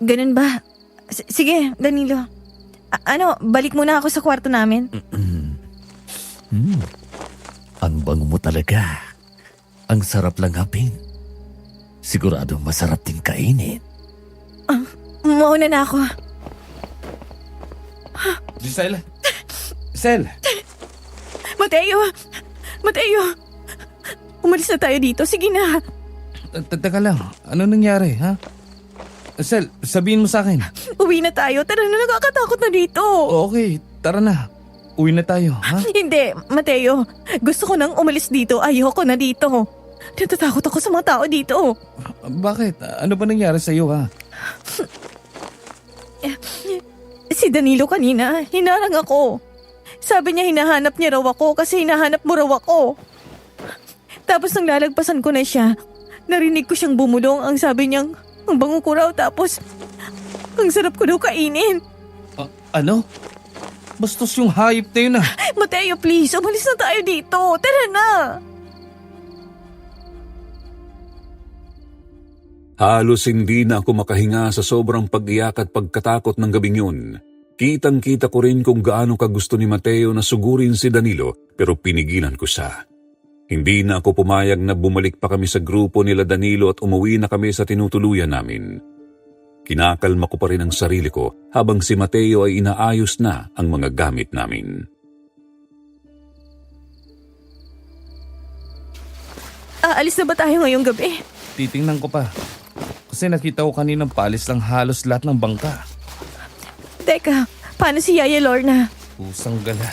Ganun ba? Sige, Danilo. Balik muna ako sa kwarto namin. Ang bango mo talaga. Ang sarap lang hapin. Sigurado masarap din kainin. Mauna na ako. Giselle? Giselle? Mateo! Umalis na tayo dito. Sige na. Teka lang. Ano nangyari, ha? Giselle, sabihin mo sa akin. Uwi na tayo. Tara na, nakakatakot na dito. Okay, tara na. Uwi na tayo, ha? Hindi, Mateo. Gusto ko nang umalis dito. Ayoko na dito. Natatakot ako sa mga tao dito. Bakit? Ano ba nangyari sa iyo, ha? Si Danilo kanina, hinarang ako. Sabi niya hinahanap niya raw ako kasi hinahanap mo raw ako. Tapos nang lalagpasan ko na siya, narinig ko siyang bumulong. Ang sabi niyang, ang bango ko raw tapos, ang sarap ko daw kainin. Ano? Bastos yung hayop na yun, Mateo, please, umalis na tayo dito. Tara na. Halos hindi na ako makahinga sa sobrang pag-iyak at pagkatakot ng gabing yun. Kitang-kita ko rin kung gaano kagusto ni Mateo na sugurin si Danilo pero pinigilan ko siya. Hindi na ako pumayag na bumalik pa kami sa grupo nila Danilo at umuwi na kami sa tinutuluyan namin. Kinakalma ko pa rin ang sarili ko habang si Mateo ay inaayos na ang mga gamit namin. Aalis na ba tayo ngayong gabi? Titingnan ko pa. Kasi nakita ko kaninang palis lang halos lahat ng bangka. Teka, paano si Yaya Lorna? Pusang gala.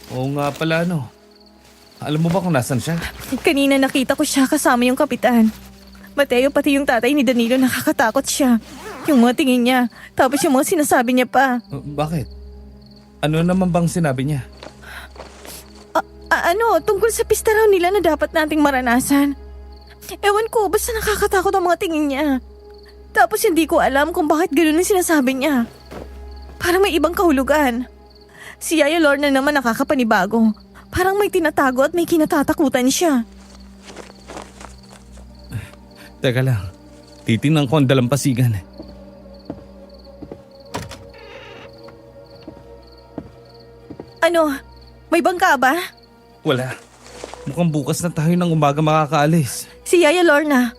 Oo nga pala, Alam mo ba kung nasan siya? Kanina nakita ko siya kasama yung kapitan. Mateo, pati yung tatay ni Danilo, nakakatakot siya. Yung mga tingin niya, tapos yung mga sinasabi niya pa. Bakit? Ano naman bang sinabi niya? Tungkol sa pista raw nila na dapat nating maranasan. Ewan ko, basta nakakatakot ang mga tingin niya. Tapos hindi ko alam kung bakit gano'n ang sinasabi niya. Parang may ibang kahulugan. Si Yaya Lorna naman nakakapanibago. Parang may tinatago at may kinatatakutan siya. Teka lang. Titingnan ko ang dalampasigan. Ano? May bangka ba? Wala. Mukhang bukas na tayo ng umaga makakaalis. Si Yaya Lorna.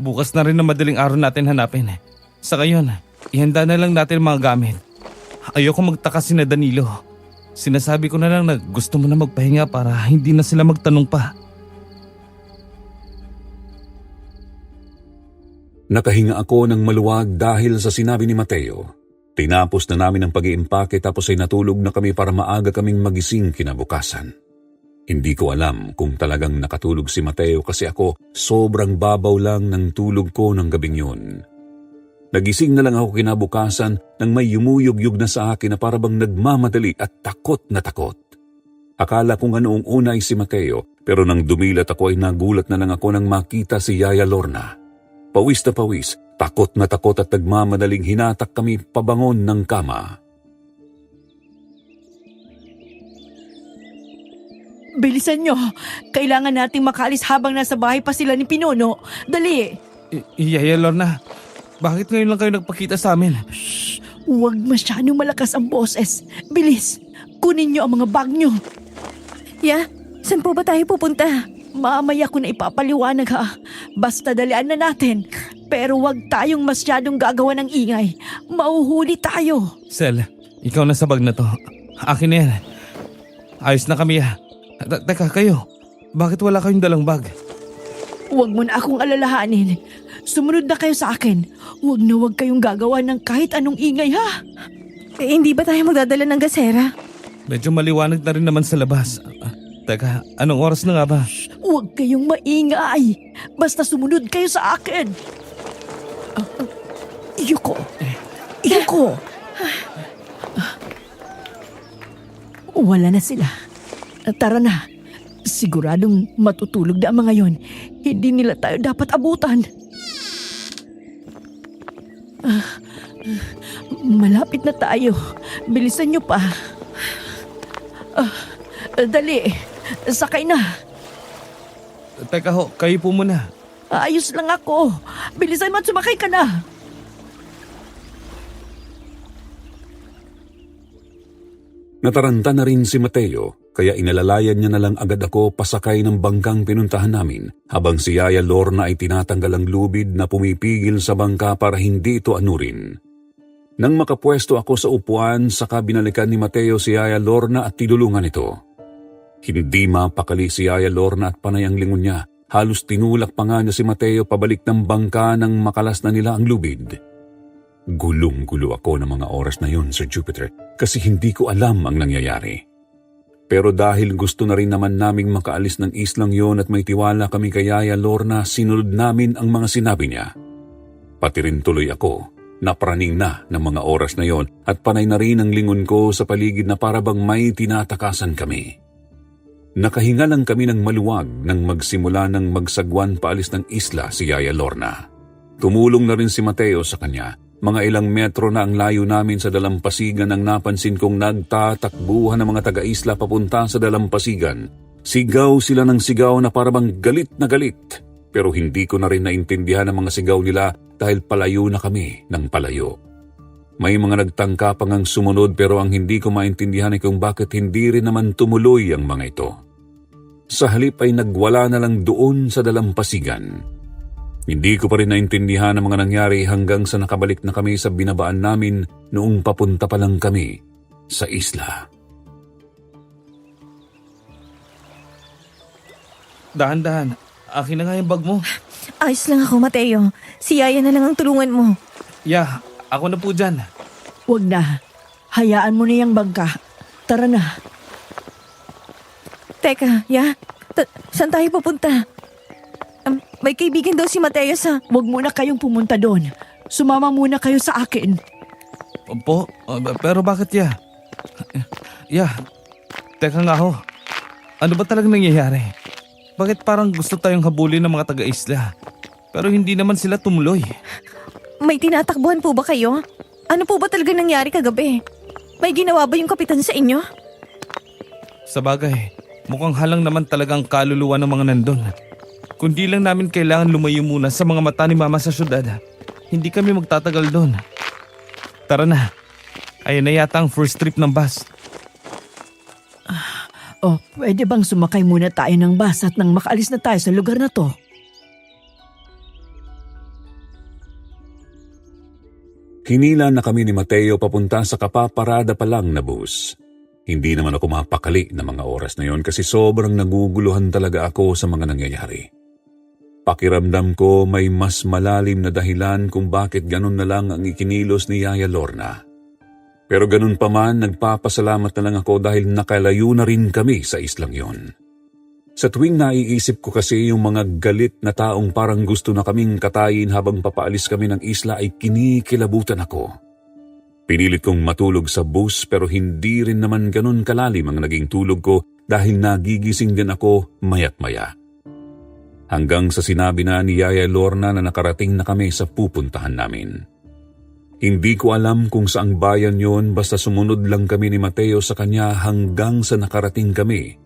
Bukas na rin na madaling araw natin hanapin. Sa ngayon, ihanda na lang natin ang mga gamit. Ayoko magtaka sina Danilo. Sinasabi ko na lang na gusto mo na magpahinga para hindi na sila magtanong pa. Nakahinga ako ng maluwag dahil sa sinabi ni Mateo. Tinapos na namin ang pag-iimpake tapos ay natulog na kami para maaga kaming magising kinabukasan. Hindi ko alam kung talagang nakatulog si Mateo kasi ako sobrang babaw lang ng tulog ko ng gabing yun. Nagising na lang ako kinabukasan nang may yumuyog-yug na sa akin na parabang nagmamadali at takot na takot. Akala ko nga noong una ay si Mateo pero nang dumilat ako ay nagulat na lang ako nang makita si Yaya Lorna. Pawis na pawis, takot na takot at nagmamadaling hinatak kami pabangon ng kama. Bilisan nyo. Kailangan nating makaalis habang nasa bahay pa sila ni Pinuno. Dali! Yaya Lorna, bakit ngayon lang kayo nagpakita sa amin? Huwag masyadong malakas ang boses. Bilis! Kunin nyo ang mga bag nyo. Ya, saan po ba tayo pupunta? Mamaya ko na ipapaliwanag ha. Basta dalian na natin. Pero huwag tayong masyadong gagawa ng ingay. Mauhuli tayo. Sel, ikaw na sa bag na to. Akin na yan. Ayos na kami ya. Teka kayo, bakit wala kayong dalang bag? Huwag mo na akong alalahanin. Sumunod na kayo sa akin. Huwag na huwag kayong gagawa ng kahit anong ingay ha. Hindi ba tayo magdadala ng gasera? Medyo maliwanag na rin naman sa labas. Teka, anong oras na nga ba? Huwag kayong maingay. Basta sumunod kayo sa akin. Yuko. Yuko. Wala na sila. Tara na. Siguradong matutulog na ang mga yon. Hindi nila tayo dapat abutan. Malapit na tayo. Bilisan nyo pa. Dali. Sakay na. Teka ho, kayo po muna. Ayos lang ako. Bilisan mo at sumakay ka na. Nataranta na rin si Mateo, kaya inalalayan niya na lang agad ako pasakay ng bangkang pinuntahan namin habang si Yaya Lorna ay tinatanggal ang lubid na pumipigil sa bangka para hindi ito anurin. Nang makapwesto ako sa upuan, saka binalikan ni Mateo si Yaya Lorna at tinulungan ito. Hindi mapakali si Yaya Lorna at panay ang lingon niya. Halos tinulak pa nga niya si Mateo pabalik ng bangka nang makalas na nila ang lubid. Gulong-gulo ako ng mga oras na yun, Sir Jupiter, kasi hindi ko alam ang nangyayari. Pero dahil gusto na rin naman naming makaalis ng islang yon at may tiwala kami kay Yaya Lorna, sinunod namin ang mga sinabi niya. Pati rin tuloy ako, napraning na ng mga oras na yon at panay na rin ang lingon ko sa paligid na parabang may tinatakasan kami. Nakahinga lang kami ng maluwag nang magsimula ng magsagwan paalis ng isla si Yaya Lorna. Tumulong na rin si Mateo sa kanya. Mga ilang metro na ang layo namin sa dalampasigan nang napansin kong nagtatakbuhan ng mga taga-isla papunta sa dalampasigan. Sigaw sila ng sigaw na parabang galit na galit. Pero hindi ko na rin naintindihan ang mga sigaw nila dahil palayo na kami ng palayo. May mga nagtangka pang ang sumunod pero ang hindi ko maintindihan ay kung bakit hindi rin naman tumuloy ang mga ito. Sa halip ay nagwala na lang doon sa dalampasigan. Hindi ko pa rin naintindihan ang mga nangyari hanggang sa nakabalik na kami sa binabaan namin noong papunta pa lang kami sa isla. Dahan-dahan, akin na nga yung bag mo. Ayos lang ako, Mateo. Si Yaya na lang ang tulungan mo. Ya, ako na po dyan. Huwag na. Hayaan mo na yung bangka. Tara na. Teka, Ya, saan tayo pupunta? May kaibigan daw si Mateo sa... Huwag muna kayong pumunta doon. Sumama muna kayo sa akin. Opo, pero bakit ya? Ya, teka nga ho. Ano ba talagang nangyayari? Bakit parang gusto tayong habulin ng mga taga-isla? Pero hindi naman sila tumuloy. May tinatakbuhan po ba kayo? Ano po ba talaga nangyari kagabi? May ginawa ba yung kapitan sa inyo? Sa bagay, mukhang halang naman talagang kaluluwa ng mga nandun. Kundi lang namin kailangan lumayo muna sa mga mata ni Mama sa syudad. Hindi kami magtatagal doon. Tara na. Ayun na yata ang first trip ng bus. Oh, pwede bang sumakay muna tayo ng bus at nang makaalis na tayo sa lugar na to? Hinila na kami ni Mateo papunta sa kapaparada pa lang na bus. Hindi naman ako mapakali na mga oras na yon kasi sobrang naguguluhan talaga ako sa mga nangyayari. Pakiramdam ko may mas malalim na dahilan kung bakit ganun na lang ang ikinilos ni Yaya Lorna. Pero ganun pa man, nagpapasalamat na lang ako dahil nakalayo na rin kami sa islang yon. Sa tuwing naiisip ko kasi yung mga galit na taong parang gusto na kaming katayin habang papaalis kami ng isla ay kinikilabutan ako. Pinilit kong matulog sa bus pero hindi rin naman ganun kalalim ang naging tulog ko dahil nagigising din ako mayat maya. Hanggang sa sinabi na ni Yaya Lorna na nakarating na kami sa pupuntahan namin. Hindi ko alam kung saang bayan yon basta sumunod lang kami ni Mateo sa kanya hanggang sa nakarating kami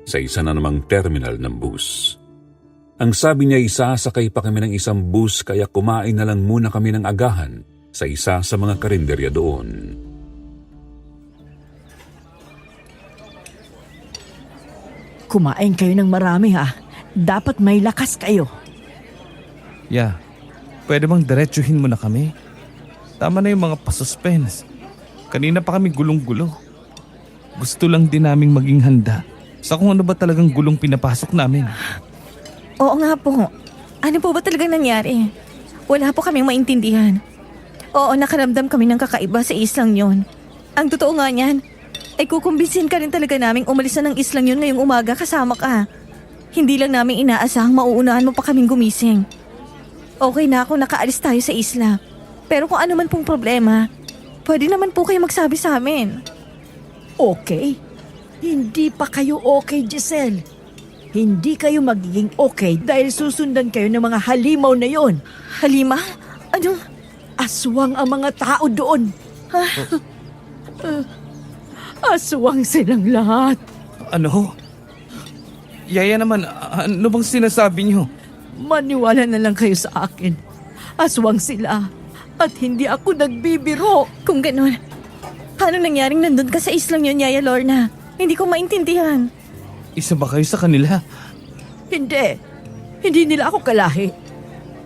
sa isa na namang terminal ng bus. Ang sabi niya isasakay pa kami ng isang bus kaya kumain na lang muna kami ng agahan sa isa sa mga karinderya doon. Kumain kayo ng marami ha. Dapat may lakas kayo. Yeah, pwede bang diretsuhin mo na kami? Tama na yung mga pasuspense. Kanina pa kami gulong-gulo. Gusto lang din naming maging handa sa kung ano ba talagang gulong pinapasok namin. Oo nga po. Ano po ba talagang nangyari? Wala po kaming maintindihan. Oo, nakaramdam kami ng kakaiba sa islang yon. Ang totoo nga niyan, ay kukumbinsin ka rin talaga naming umalis na ng islang yon ngayong umaga kasama ka. Hindi lang namin inaasahang mauunahan mo pa kaming gumising. Okay na kung nakaalis tayo sa isla. Pero kung ano man pong problema, pwede naman po kayo magsabi sa amin. Okay? Hindi pa kayo okay, Giselle. Hindi kayo magiging okay dahil susundan kayo ng mga halimaw na yon. Halima? Ano? Aswang ang mga tao doon. Aswang silang lahat. Ano? Yaya naman, ano bang sinasabi niyo? Maniwala na lang kayo sa akin. Aswang sila. At hindi ako nagbibiro. Kung ganun, paano nangyaring nandun ka sa islang yon, Yaya Lorna? Hindi ko maintindihan. Isa ba kayo sa kanila? Hindi. Hindi nila ako kalahi.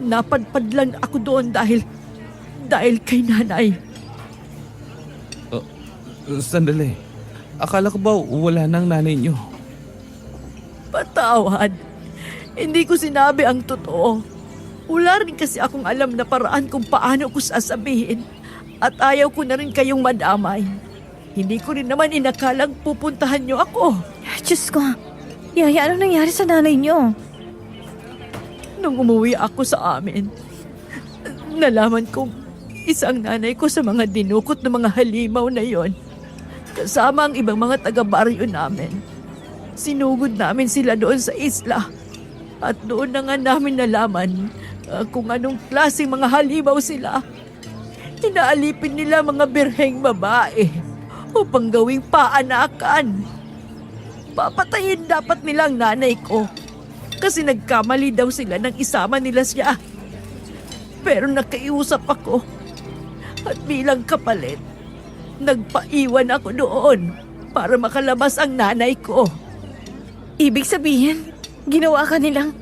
Napadpad lang ako doon dahil kay nanay. Sandali. Akala ko ba wala nang nanay niyo? Patawad. Hindi ko sinabi ang totoo. Wala rin kasi akong alam na paraan kung paano ko sasabihin. At ayaw ko na rin kayong madamay. Hindi ko rin naman inakalang pupuntahan niyo ako. Diyos ko, Yaya, ano nangyari sa nanay niyo? Nung umuwi ako sa amin, nalaman kong isang nanay ko sa mga dinukot ng mga halimaw na yon. Kasama ang ibang mga taga-baryo namin. Sinugod namin sila doon sa isla. At doon na nga namin nalaman kung anong klaseng mga halimaw sila. Inaalipin nila mga birheng babae upang gawing paanakan. Papatayin dapat nila ang nanay ko kasi nagkamali daw sila nang isama nila siya. Pero nakiusap ako at bilang kapalit, nagpaiwan ako doon para makalabas ang nanay ko. Ibig sabihin, ginawa ka nilang...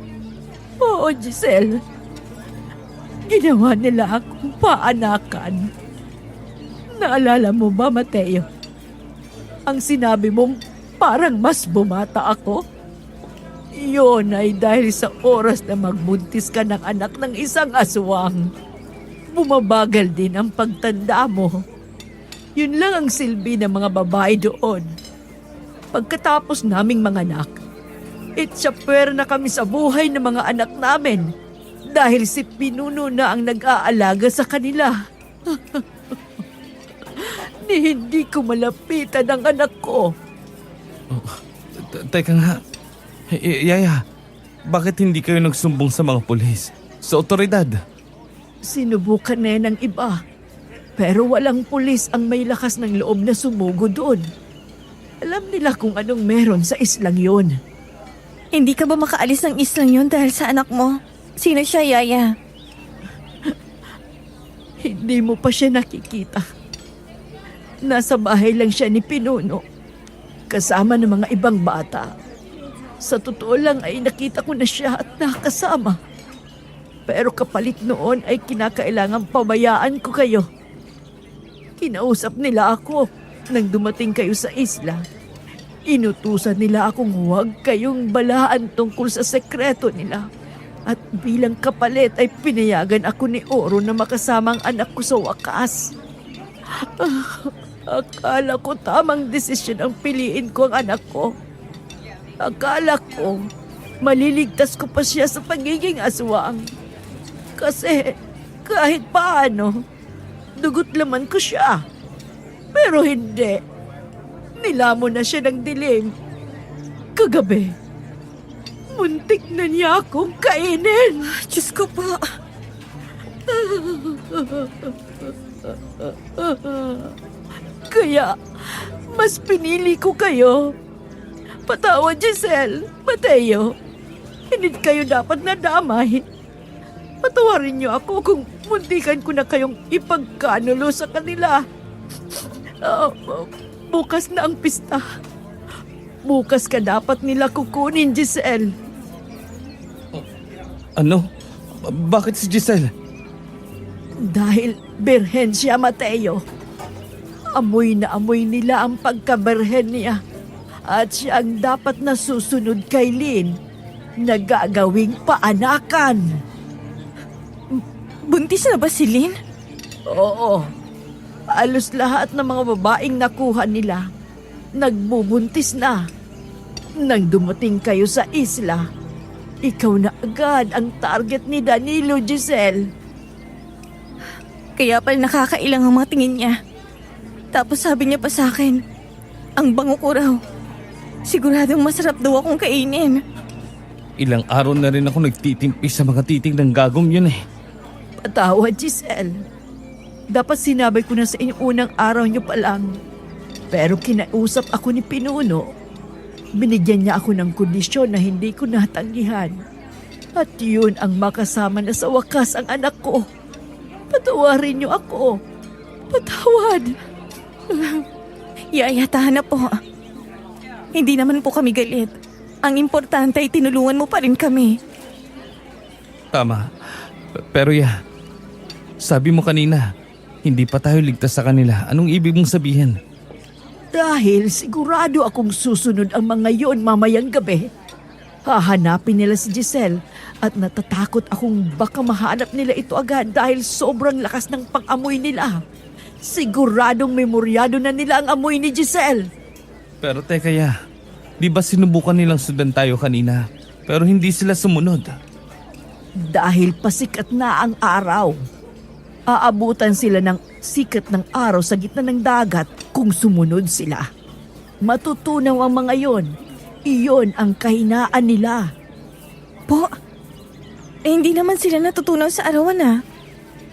Oo, Giselle. Ginawa nila akong paanakan. Naalala mo ba, Mateo? Ang sinabi mong parang mas bumata ako? Iyon ay dahil sa oras na magbuntis ka ng anak ng isang aswang. Bumabagal din ang pagtanda mo. Yun lang ang silbi ng mga babae doon. Pagkatapos naming manganak, itsapuwer na kami sa buhay ng mga anak namin dahil si Pinuno na ang nag-aalaga sa kanila. Ni hindi ko malapitan ang anak ko. Teka nga. Yaya, bakit hindi kayo nagsumbong sa mga pulis? Sa otoridad? Sinubukan na yan ng iba. Pero walang pulis ang may lakas ng loob na sumugo doon. Alam nila kung anong meron sa islang yun. Hindi ka ba makaalis ng islang yun dahil sa anak mo? Sino siya, Yaya? Hindi mo pa siya nakikita. Nasa bahay lang siya ni Pinuno. kasama ng mga ibang bata. Sa totoo lang ay nakita ko na siya at nakasama. Pero kapalit noon ay kinakailangang pabayaan ko kayo. Kinausap nila ako nang dumating kayo sa isla. Inutusan nila akong huwag kayong balaan tungkol sa sekreto nila. At bilang kapalit ay pinayagan ako ni Oro na makasama ang anak ko sa wakas. Akala ko tamang desisyon ang piliin ko ang anak ko. Akala ko maliligtas ko pa siya sa pagiging aswang. Kasi kahit paano, dugot laman ko siya. Pero hindi. Nilamon na siya ng dilim. Kagabi, muntik na niya akong kainin. Diyos ko po. Kaya, mas pinili ko kayo. Patawad, Giselle, Mateo. Hindi kayo dapat nadamay. Patawarin niyo ako kung muntikan ko na kayong ipagkanulo sa kanila. Bukas na ang pista. Bukas ka dapat nila kukunin, Giselle. Ano? Bakit si Giselle? Dahil birhen siya, Mateo. Amoy na amoy nila ang pagkaberhen niya. At siya ang dapat na susunod kay Lynn na gagawing paanakan. Buntis na ba si Lynn? Oo. Alos lahat ng mga babaeng nakuha nila, nagbubuntis na. Nang dumating kayo sa isla, ikaw na agad ang target ni Danilo, Giselle. Kaya pala nakakailang ang mga tingin niya. Tapos sabi niya pa sa akin, ang bango ko raw. Siguradong masarap daw akong kainin. Ilang araw na rin ako nagtitimpi sa mga titing ng gagong yun eh. Patawad, Giselle. Dapat sinabi ko na sa inyo unang araw niyo pa lang. Pero kinausap ako ni Pinuno. Binigyan niya ako ng kondisyon na hindi ko natanggihan. At yun ang makasama na sa wakas ang anak ko. Patawarin niyo ako. Patawad. Yayatahan na po. Hindi naman po kami galit. Ang importante ay tinulungan mo pa rin kami. Tama. Pero sabi mo kanina, hindi pa tayo ligtas sa kanila. Anong ibig mong sabihin? Dahil sigurado akong susunod ang mga yon mamayang gabi. Hahanapin nila si Giselle at natatakot akong baka mahanap nila ito agad dahil sobrang lakas ng pang-amoy nila. Siguradong memoryado na nila ang amoy ni Giselle. Pero teka di ba sinubukan nilang sundan tayo kanina? Pero hindi sila sumunod. Dahil pasikat na ang araw. Aabutan sila ng sikat ng araw sa gitna ng dagat kung sumunod sila. Matutunaw ang mga yon. Iyon ang kahinaan nila. Po, hindi naman sila natutunaw sa arawan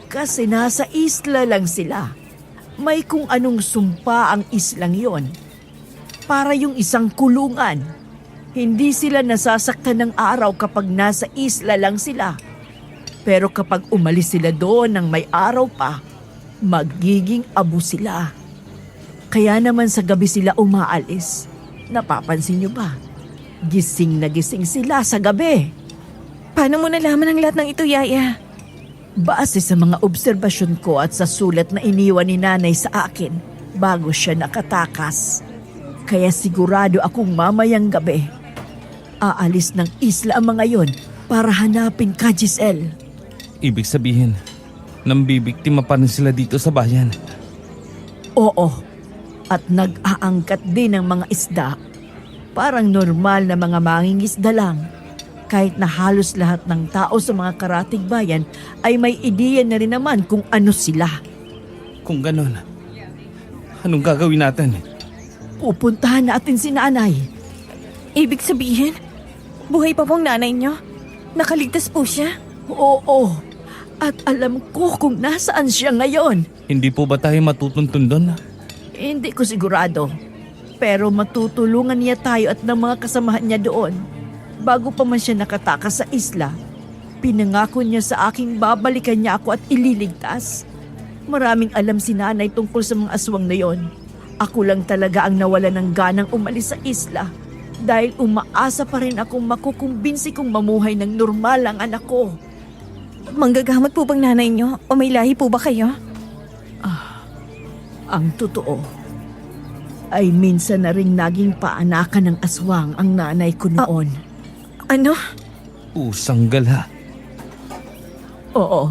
Kasi nasa isla lang sila. May kung anong sumpa ang islang yon. Para yung isang kulungan. Hindi sila nasasaktan ng araw kapag nasa isla lang sila. Pero kapag umalis sila doon ng may araw pa, magiging abo sila. Kaya naman sa gabi sila umaalis. Napapansin niyo ba? Gising na gising sila sa gabi. Paano mo nalaman ang lahat ng ito, Yaya? Base sa mga obserbasyon ko at sa sulat na iniwan ni Nanay sa akin bago siya nakatakas. Kaya sigurado akong mamayang gabi, aalis ng isla ang mga yon para hanapin ka, Giselle. Ibig sabihin, nambibiktima pa rin sila dito sa bayan. Oo, at nag-aangkat din ng mga isda. Parang normal na mga mangingisda lang. Kahit na halos lahat ng tao sa mga karatig bayan ay may ideya na rin naman kung ano sila. Kung ganon, anong gagawin natin? Pupuntahan natin si Nanay. Ibig sabihin, buhay pa pong nanay niyo? Nakaligtas po siya? Oo, at alam ko kung nasaan siya ngayon. Hindi po ba tayo matutuntun doon? Hindi ko sigurado. Pero matutulungan niya tayo at ng mga kasamahan niya doon. Bago pa man siya nakatakas sa isla, pinangako niya sa aking babalikan niya ako at ililigtas. Maraming alam si Nanay tungkol sa mga aswang na yon. Ako lang talaga ang nawala ng ganang umalis sa isla dahil umaasa pa rin akong makukumbinsi kong mamuhay ng normal ang anak ko. Manggagamot po bang nanay niyo? O may lahi po ba kayo? Ang totoo ay minsan na ring naging paanakan ng aswang ang nanay ko noon. Ano? Pusang gala. Oo,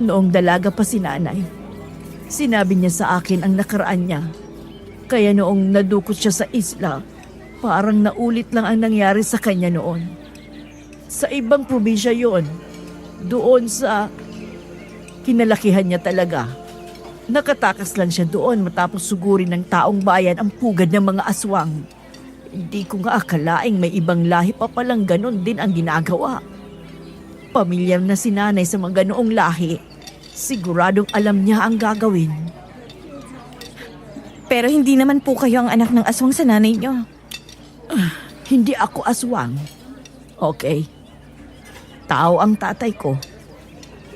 noong dalaga pa si nanay. Sinabi niya sa akin ang nakaraan niya. Kaya noong nadukot siya sa isla, parang naulit lang ang nangyari sa kanya noon. Sa ibang probinsya yon, doon sa kinalakihan niya talaga. Nakatakas lang siya doon matapos sugurin ng taong bayan ang pugad ng mga aswang. Hindi ko nga akalaing may ibang lahi pa palang ganon din ang ginagawa. Pamilyar na si nanay sa mga ganoong lahi. Siguradong alam niya ang gagawin. Pero hindi naman po kayo ang anak ng aswang sa nanay niyo. Hindi ako aswang. Okay. Tao ang tatay ko.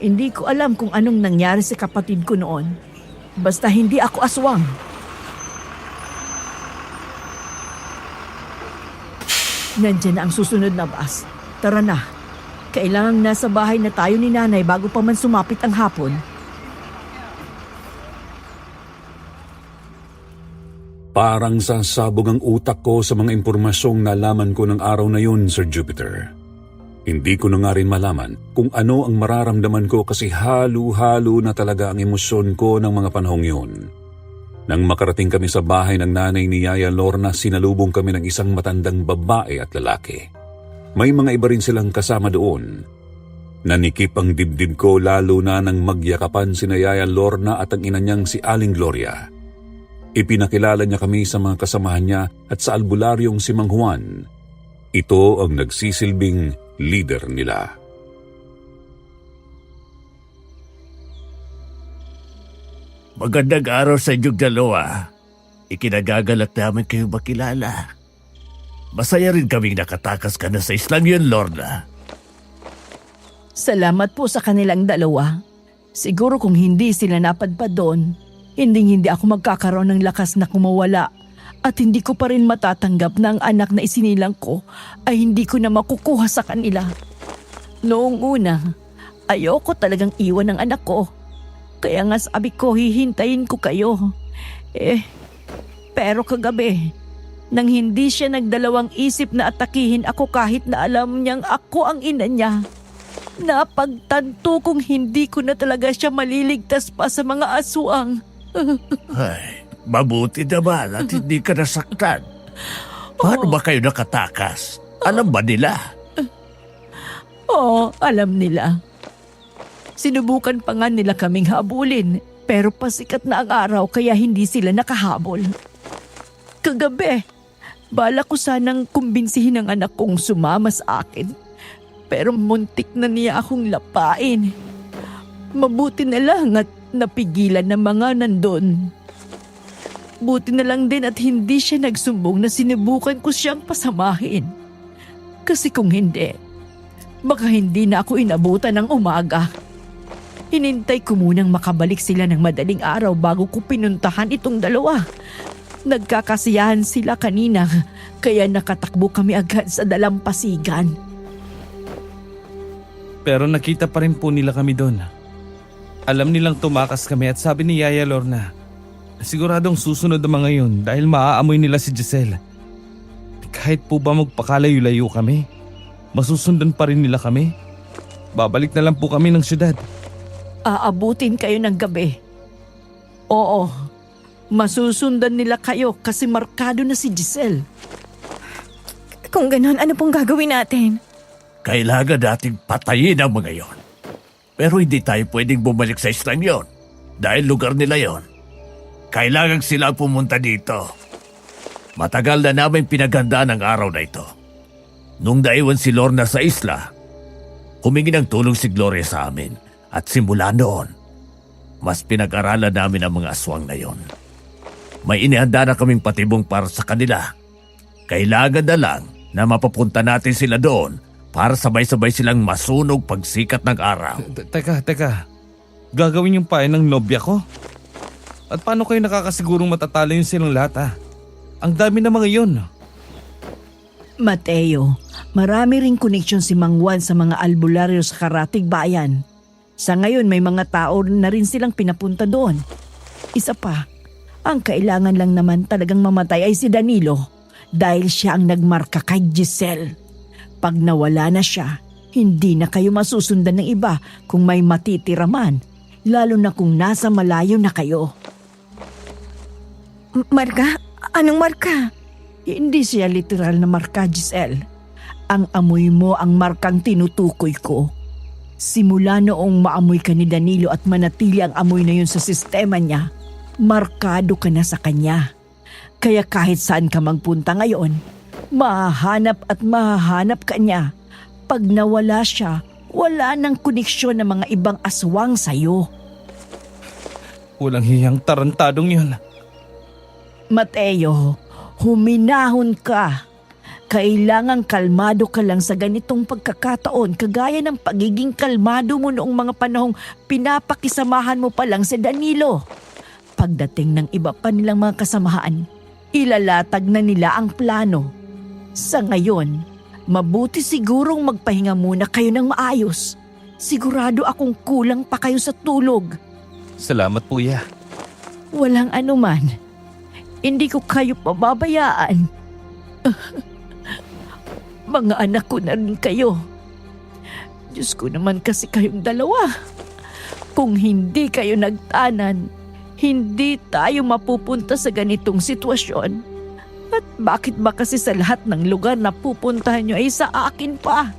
Hindi ko alam kung anong nangyari sa kapatid ko noon. Basta hindi ako aswang. Nandiyan na ang susunod na bus. Tara na. Kailangang nasa bahay na tayo ni nanay bago pa man sumapit ang hapon. Parang sasabog ang utak ko sa mga impormasyong nalaman ko ng araw na yun, Sir Jupiter. Hindi ko na nga rin malaman kung ano ang mararamdaman ko kasi halo-halo na talaga ang emosyon ko ng mga panahong yun. Nang makarating kami sa bahay ng nanay ni Yaya Lorna, sinalubong kami ng isang matandang babae at lalaki. May mga iba rin silang kasama doon. Nanikip ang dibdib ko lalo na nang magyakapan sina Yaya Lorna at ang ina niyang si Aling Gloria. Ipinakilala niya kami sa mga kasamahan niya at sa albularyong si Mang Juan. Ito ang nagsisilbing leader nila. Magandang araw sa inyong dalawa. Ikinagagalak namin kayo makilala. Masaya rin kaming nakatakas ka na sa islang yun, Lorna. Salamat po sa kanilang dalawa. Siguro kung hindi sila napadpad doon, hindi ako magkakaroon ng lakas na kumawala at hindi ko pa rin matatanggap na ang anak na isinilang ko ay hindi ko na makukuha sa kanila. Noong una, ayoko talagang iwan ang anak ko. Kaya nga sabi ko, hihintayin ko kayo. Pero kagabi, nang hindi siya nagdalawang isip na atakihin ako kahit na alam niyang ako ang ina niya, napagtanto kong hindi ko na talaga siya maliligtas pa sa mga aswang. Ay, mabuti naman at hindi ka nasaktan. Paano ba kayo nakatakas? Alam ba nila? Oo, alam nila. Sinubukan pa nga nila kaming habulin, pero pasikat na ang araw kaya hindi sila nakahabol. Kagabi, bala ko sanang kumbinsihin ang anak kong sumama sa akin, pero muntik na niya akong lapain. Mabuti na lang at napigilan ng mga nandun. Buti na lang din at hindi siya nagsumbong na sinubukan ko siyang pasamahin. Kasi kung hindi, baka hindi na ako inabutan ng umaga. Hinintay ko munang makabalik sila ng madaling araw bago ko pinuntahan itong dalawa. Nagkakasiyahan sila kanina, kaya nakatakbo kami agad sa dalampasigan. Pero nakita pa rin po nila kami doon. Alam nilang tumakas kami at sabi ni Yaya Lorna, siguradong susunod ang mga yun dahil maaamoy nila si Giselle. Kahit po ba magpakalayo-layo kami, masusundan pa rin nila kami. Babalik na lang po kami ng syudad. Aabutin kayo ng gabi. Oo, masusundan nila kayo kasi markado na si Giselle. Kung ganon, ano pong gagawin natin? Kailangan nating patayin ang mga yon. Pero hindi tayo pwedeng bumalik sa islang yon dahil lugar nila yon. Kailangan sila pumunta dito. Matagal na namin pinaghandaan ang araw na ito. Nung naiwan si Lorna sa isla, humingi ng tulong si Gloria sa amin at simula noon, mas pinag-aralan namin ang mga aswang na yon. May inihanda na kaming patibong para sa kanila. Kailangan na lang na mapapunta natin sila doon para sabay-sabay silang masunog pagsikat ng araw. Teka. Gagawin yung pain ng nobya ko? At paano kayo nakakasigurong matatalo yun silang lahat Ang dami na mga yun. Mateo, marami ring koneksyon si Mang Juan sa mga albularyo sa Karatig Bayan. Sa ngayon may mga tao na rin silang pinapunta doon. Isa pa, ang kailangan lang naman talagang mamatay ay si Danilo dahil siya ang nagmarka kay Giselle. Pag nawala na siya, hindi na kayo masusundan ng iba kung may matitira man, lalo na kung nasa malayo na kayo. Marka? Anong marka? Hindi siya literal na marka, Giselle. Ang amoy mo ang markang tinutukoy ko. Simula noong maamoy ka ni Danilo at manatili ang amoy na yun sa sistema niya, markado ka na sa kanya. Kaya kahit saan ka magpunta ngayon, mahahanap ka niya. Pag nawala siya, wala nang koneksyon ng mga ibang aswang sa'yo. Walang hiyang tarantadong yun. Mateo, huminahon ka. Kailangang kalmado ka lang sa ganitong pagkakataon kagaya ng pagiging kalmado mo noong mga panahong pinapakisamahan mo pa lang si Danilo. Pagdating ng iba pa nilang mga kasamahan, ilalatag na nila ang plano. Sa ngayon, mabuti sigurong magpahinga muna kayo ng maayos. Sigurado akong kulang pa kayo sa tulog. Salamat po, Ya. Walang anuman. Hindi ko kayo pababayaan. Mga anak ko na rin kayo. Diyos ko naman kasi kayong dalawa. Kung hindi kayo nagtanan, hindi tayo mapupunta sa ganitong sitwasyon. At bakit ba kasi sa lahat ng lugar na pupuntahan nyo ay sa akin pa?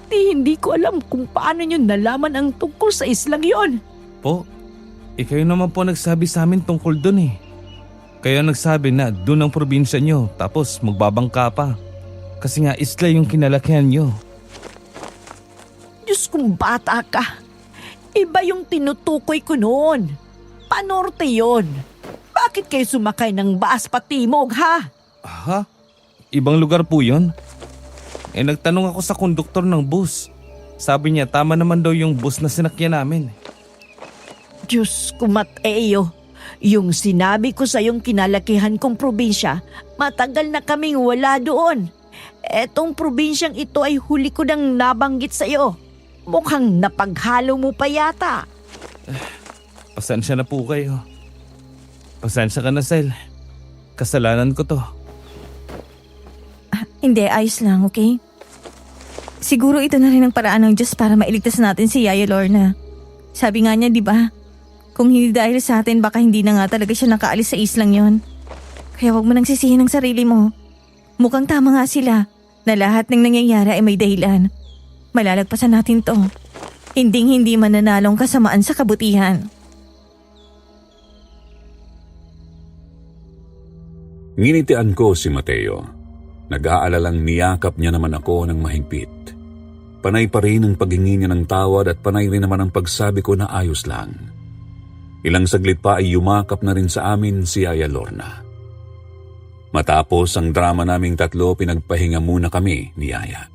Hindi ko alam kung paano nyo nalaman ang tungkol sa islang yon. Po, ikaw naman po nagsabi sa amin tungkol dun Kaya nagsabi na dun ang probinsya nyo tapos magbabangka pa. Kasi nga isla yung kinalakihan nyo. Diyos kong bata ka. Iba yung tinutukoy ko noon. Panorte yon. Bakit kayo sumakay ng baas patimog, ha? Ha? Ibang lugar po yun? Nagtanong ako sa konduktor ng bus. Sabi niya tama naman daw yung bus na sinakyan namin. Diyos ko, Mateo. Yung sinabi ko sa yung kinalakihan kong probinsya, matagal na kaming wala doon. Etong probinsyang ito ay huli ko nang nabanggit sa iyo. Mukhang napaghalo mo pa yata. Pasensya na po kayo. Pasensya ka na, Sel. Kasalanan ko to. Hindi, ayos lang, okay? Siguro ito na rin ang paraan ng Diyos para mailigtas natin si Yaya Lorna. Sabi nga niya, di ba? Kung hindi dahil sa atin, baka hindi na nga talaga siya nakaalis sa islang yon. Kaya wag mo nang sisihin ang sarili mo. Mukhang tama nga sila na lahat ng nangyayari ay may dahilan. Malalagpasan natin to. Hindi mananalong kasamaan sa kabutihan. Nginitian ko si Mateo. Nag-aalalang niyakap niya naman ako ng mahigpit. Panay pa rin ang paghingi niya ng tawad at panay rin naman ang pagsabi ko na ayos lang. Ilang saglit pa ay yumakap na rin sa amin si Yaya Lorna. Matapos ang drama naming tatlo, pinagpahinga muna kami ni Yaya.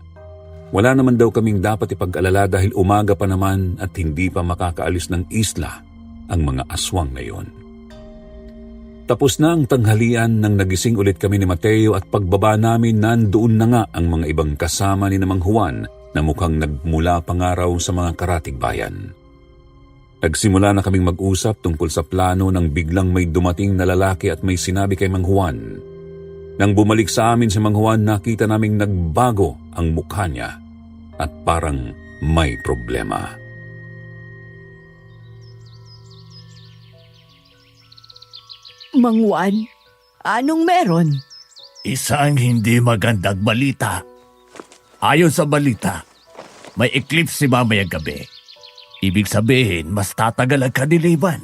Wala naman daw kaming dapat ipag-alala dahil umaga pa naman at hindi pa makakaalis ng isla ang mga aswang na yon. Tapos na ang tanghalian nang nagising ulit kami ni Mateo at pagbaba namin nandoon na nga ang mga ibang kasama ni Mang Juan na mukhang nagmula pangaraw sa mga Karatig Bayan. Nagsimula na kaming mag-usap tungkol sa plano nang biglang may dumating na lalaki at may sinabi kay Mang Juan. Nang bumalik sa amin si Mang Juan, nakita naming nagbago ang mukha niya at parang may problema. Mang Juan, anong meron? Isang hindi magandang balita. Ayon sa balita, may eclipse mamayang gabi. Ibig sabihin, mas tatagal ang kadiliman.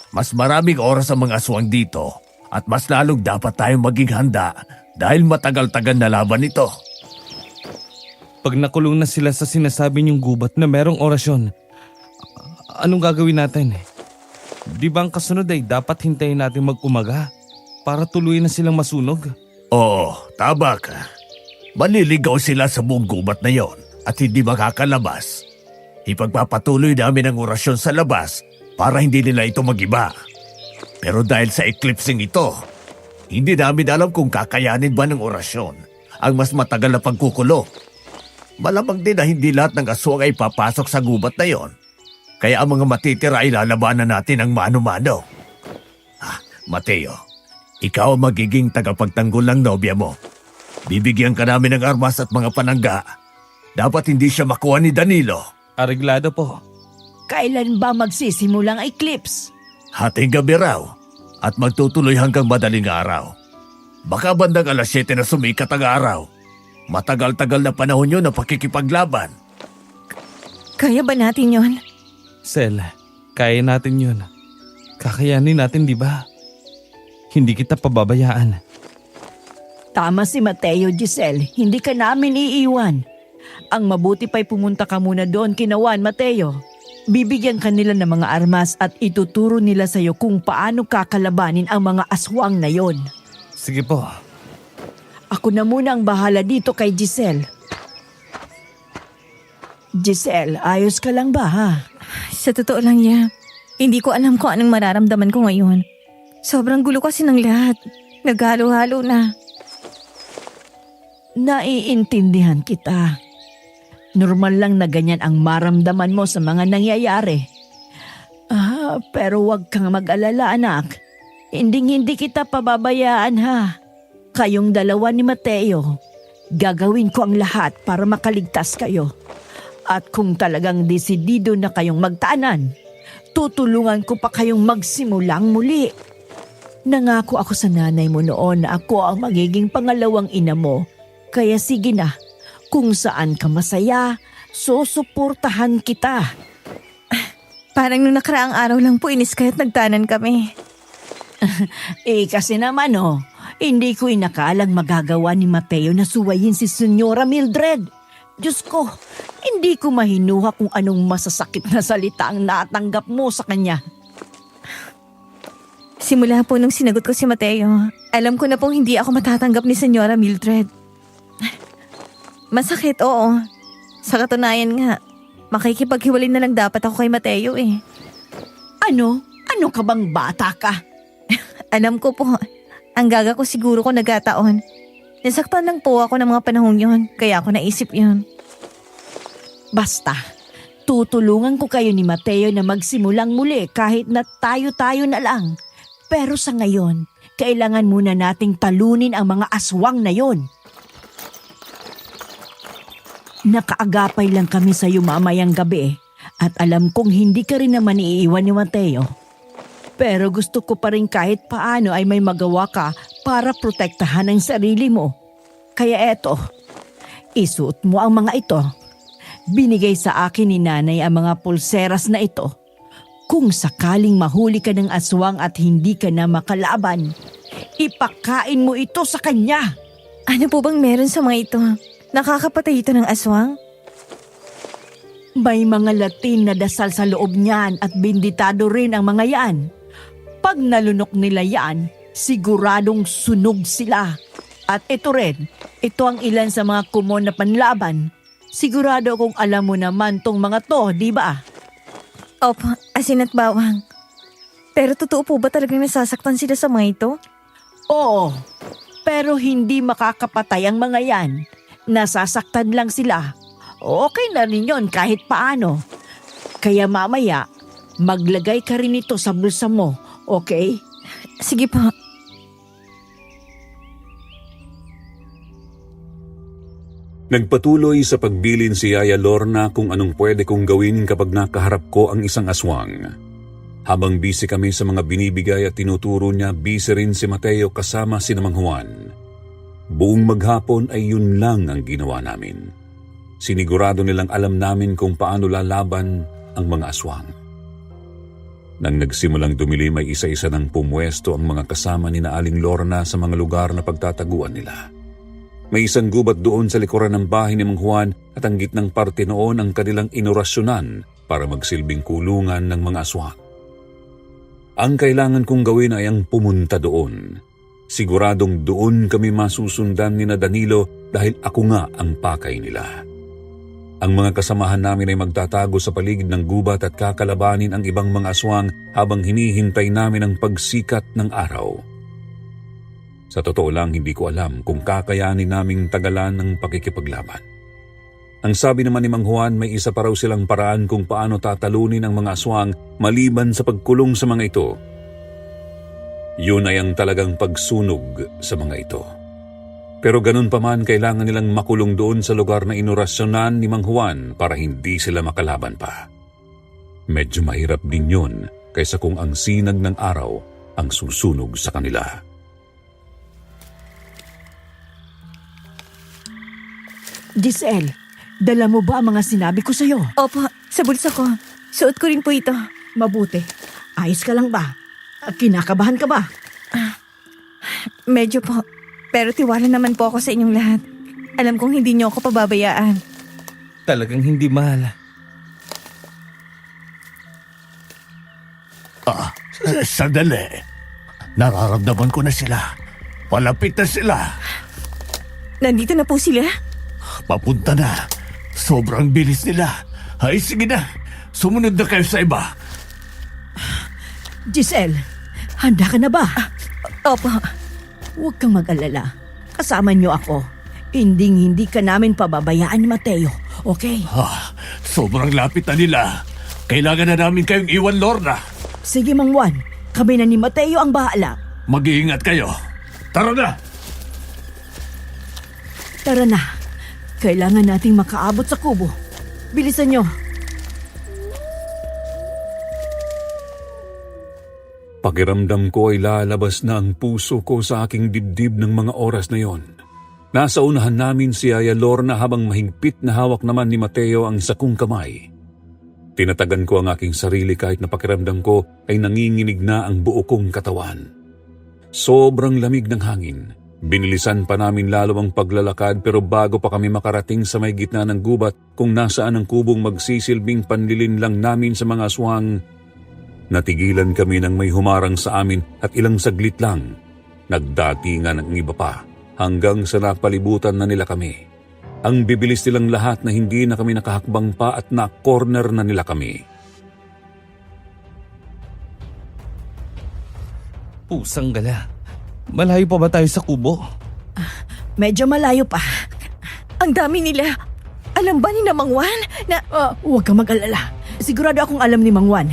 Mas maraming oras ang mga aswang dito at mas lalong dapat tayong maging handa dahil matagal-tagal na laban ito. Pag nakulong na sila sa sinasabi niyong gubat na merong orasyon, anong gagawin natin? Di ba ang kasunod ay dapat hintayin natin mag-umaga para tuluyan na silang masunog? Oo, tama ka. Maliligaw sila sa buong gubat na yon at hindi makakalabas. Ipagpapatuloy namin ang orasyon sa labas para hindi nila ito magiba. Pero dahil sa eclipsing ito, hindi namin alam kung kakayanin ba ng orasyon ang mas matagal na pagkukulo. Malamang din na hindi lahat ng aswang ay papasok sa gubat na yon. Kaya ang mga matitira ay lalabanan natin ng mano-mano. Mateo, ikaw ang magiging tagapagtanggol ng nobya mo. Bibigyan ka namin ng armas at mga panangga. Dapat hindi siya makuha ni Danilo. Areglado po. Kailan ba magsisimulang eclipse? Hating gabi raw at magtutuloy hanggang madaling araw. Baka bandang alas 7 na sumikat ang araw. Matagal-tagal na panahon yun na pakikipaglaban. Kaya ba natin yon? Sel, kaya natin yun. Kakayanin natin, di ba? Hindi kita pababayaan. Tama si Mateo, Giselle. Hindi ka namin iiwan. Ang mabuti pa'y pumunta ka muna doon kina Juan, Mateo. Bibigyan ka nila ng mga armas at ituturo nila sa'yo kung paano kakalabanin ang mga aswang na yon. Sige po. Ako na muna ang bahala dito kay Giselle. Giselle, ayos ka lang ba ha? Sa totoo lang, hindi ko alam kung anong mararamdaman ko ngayon. Sobrang gulo kasi ng lahat. Naghalo-halo na. Naiintindihan kita. Normal lang na ganyan ang maramdaman mo sa mga nangyayari. Pero wag kang mag-alala, anak. Hindi kita pababayaan ha. Kayong dalawa ni Mateo, gagawin ko ang lahat para makaligtas kayo. At kung talagang desidido na kayong magtaanan, tutulungan ko pa kayong magsimulang muli. Nangako ako sa nanay mo noon na ako ang magiging pangalawang ina mo. Kaya sige na, kung saan ka masaya, susuportahan kita. Parang nung nakaraang araw lang po inis kaya't nagtanan kami. Kasi naman hindi ko inakalang magagawa ni Mateo na suwayin si Senyora Mildred. Diyos ko, hindi ko mahinuha kung anong masasakit na salita ang natanggap mo sa kanya. Simula po nung sinagot ko si Mateo, alam ko na pong hindi ako matatanggap ni Senyora Mildred. Masakit, oo. Sa katunayan nga, makikipaghiwalay na lang dapat ako kay Mateo eh. Ano? Ano ka bang bata ka? Alam ko po, ang gaga ko siguro ko nagkataon. Nasaktan lang po ako ng mga panahong yon, kaya ako naisip yon. Basta, tutulungan ko kayo ni Mateo na magsimulang muli kahit na tayo-tayo na lang. Pero sa ngayon, kailangan muna nating talunin ang mga aswang na yon. Nakaagapay lang kami sa iyo mamayang gabi at alam kong hindi ka rin naman iiwan ni Mateo. Pero gusto ko pa rin kahit paano ay may magawa ka para protektahan ang sarili mo. Kaya eto, isuot mo ang mga ito. Binigay sa akin ni nanay ang mga pulseras na ito. Kung sakaling mahuli ka ng aswang at hindi ka na makalaban, ipakain mo ito sa kanya. Ano po bang meron sa mga ito? Nakakapatay ito ng aswang? May mga Latin na dasal sa loob niyan at binditado rin ang mga yan. Pag nalunok nila yan, siguradong sunog sila. At ito rin, ito ang ilan sa mga kumon na panlaban. Sigurado kung alam mo naman tong mga to, di ba? Opo, asin at bawang. Pero totoo po ba talagang nasasaktan sila sa mga ito? Oo, pero hindi makakapatay ang mga yan. Nasasaktan lang sila. Okay na rin yun kahit paano. Kaya mamaya, maglagay ka rin ito sa bulsa mo, okay? Sige po. Nagpatuloy sa pagbilin si Yaya Lorna kung anong pwede kong gawin kapag nakaharap ko ang isang aswang. Habang busy kami sa mga binibigay at tinuturo niya, busy rin si Mateo kasama si Mang Juan. Buong maghapon ay yun lang ang ginawa namin. Sinigurado nilang alam namin kung paano lalaban ang mga aswang. Nang nagsimulang dumilim ay isa-isa ng pumwesto ang mga kasama ni na Aling Lorna sa mga lugar na pagtataguan nila. May isang gubat doon sa likuran ng bahay ni Mang Juan at ang gitnang parte noon ang kanilang inorasyonan para magsilbing kulungan ng mga aswang. Ang kailangan kong gawin ay ang pumunta doon. Siguradong doon kami masusundan ni na Danilo dahil ako nga ang pakay nila. Ang mga kasamahan namin ay magtatago sa paligid ng gubat at kakalabanin ang ibang mga aswang habang hinihintay namin ang pagsikat ng araw. Sa totoo lang, hindi ko alam kung kakayanin naming tagalan ng pakikipaglaban. Ang sabi naman ni Mang Juan, may isa pa raw silang paraan kung paano tatalunin ang mga aswang maliban sa pagkulong sa mga ito. Yun ay ang talagang pagsunog sa mga ito. Pero ganun pa man, kailangan nilang makulong doon sa lugar na inorasyonan ni Mang Juan para hindi sila makalaban pa. Medyo mahirap din yun kaysa kung ang sinag ng araw ang susunog sa kanila. Giselle, dala mo ba ang mga sinabi ko sa'yo? Opo, sa bulsa ko. Suot ko rin po ito. Mabuti. Ayos ka lang ba? Kinakabahan ka ba? Medyo po. Pero tiwala naman po ako sa inyong lahat. Alam kong hindi niyo ako pababayaan. Talagang hindi, mahal. Sandali. Nararamdaman ko na sila. Palapit na sila. Nandito na po sila. Papunta na. Sobrang bilis nila. Ay, sige na. Sumunod na kayo sa iba. Giselle, handa ka na ba? Opo. Huwag kang mag-alala. Kasama niyo ako. Hindi ka namin pababayaan ni Mateo. Okay? Sobrang lapit na nila. Kailangan na namin kayong iwan, Lorna. Sige, Mang Juan. Kami na ni Mateo ang bahala. Mag-iingat kayo. Tara na! Tara na. Kailangan nating makaabot sa kubo. Bilisan niyo. Pakiramdam ko ay lalabas na ang puso ko sa aking dibdib ng mga oras na yon. Nasa unahan namin si Yaya Lorna habang mahigpit na hawak naman ni Mateo ang isa kong kamay. Tinatagan ko ang aking sarili kahit na pakiramdam ko ay nanginginig na ang buo kong katawan. Sobrang lamig ng hangin. Binilisan pa namin lalo ang paglalakad pero bago pa kami makarating sa may gitna ng gubat kung nasaan ang kubong magsisilbing panlilin lang namin sa mga aswang, natigilan kami nang may humarang sa amin at ilang saglit lang, nagdatingan ang iba pa hanggang sa napalibutan na nila kami. Ang bibilis nilang lahat na hindi na kami nakahakbang pa at na-corner na nila kami. Pusang gala. Malayo pa ba tayo sa kubo? Medyo malayo pa. Ang dami nila. Alam ba ni Mang Juan na... Huwag kang mag-alala. Sigurado akong alam ni Mang Juan.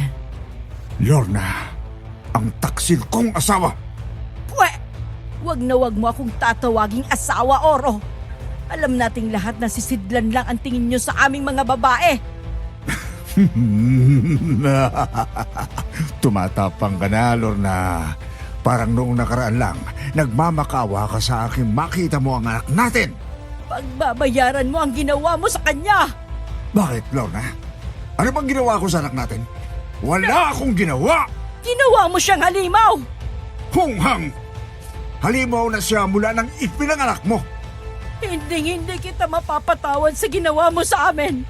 Lorna, ang taksil kong asawa. Pwe! Huwag na huwag mo akong tatawaging asawa, Oro. Alam nating lahat na sisidlan lang ang tingin nyo sa aming mga babae. Tumatapang ka na, Lorna. Parang noong nakaraan lang, nagmamakawa ka sa aking makita mo ang anak natin. Pagbabayaran mo ang ginawa mo sa kanya. Bakit, Lorna? Ano bang ginawa ko sa anak natin? Wala akong ginawa! Ginawa mo siyang halimaw. Hunghang! Halimaw na siya mula nang ipinanganak mo. Hindi kita mapapatawad sa ginawa mo sa amin.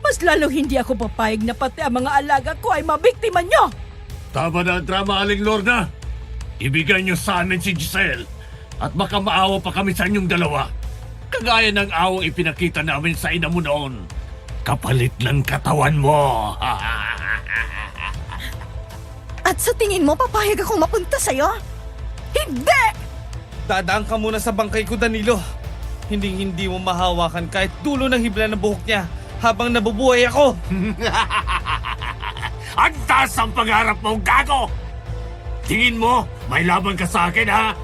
Mas lalo hindi ako papayag na pati ang mga alaga ko ay mabiktima nyo. Tama na ang drama, Aling Lorna. Ibigay niyo sa amin si Giselle at baka maawa pa kami sa inyong dalawa. Kagaya ng awang ipinakita namin sa ina mo noon. Kapalit ng katawan mo. At sa tingin mo, papayag akong mapunta sa'yo? Hindi! Dadaan ka muna sa bangkay ko, Danilo. Hindi mo mahawakan kahit dulo ng hibla ng buhok niya habang nabubuhay ako. Ang taas ang pangarap mo, gago! Tingin mo, may laban ka sa akin, ha?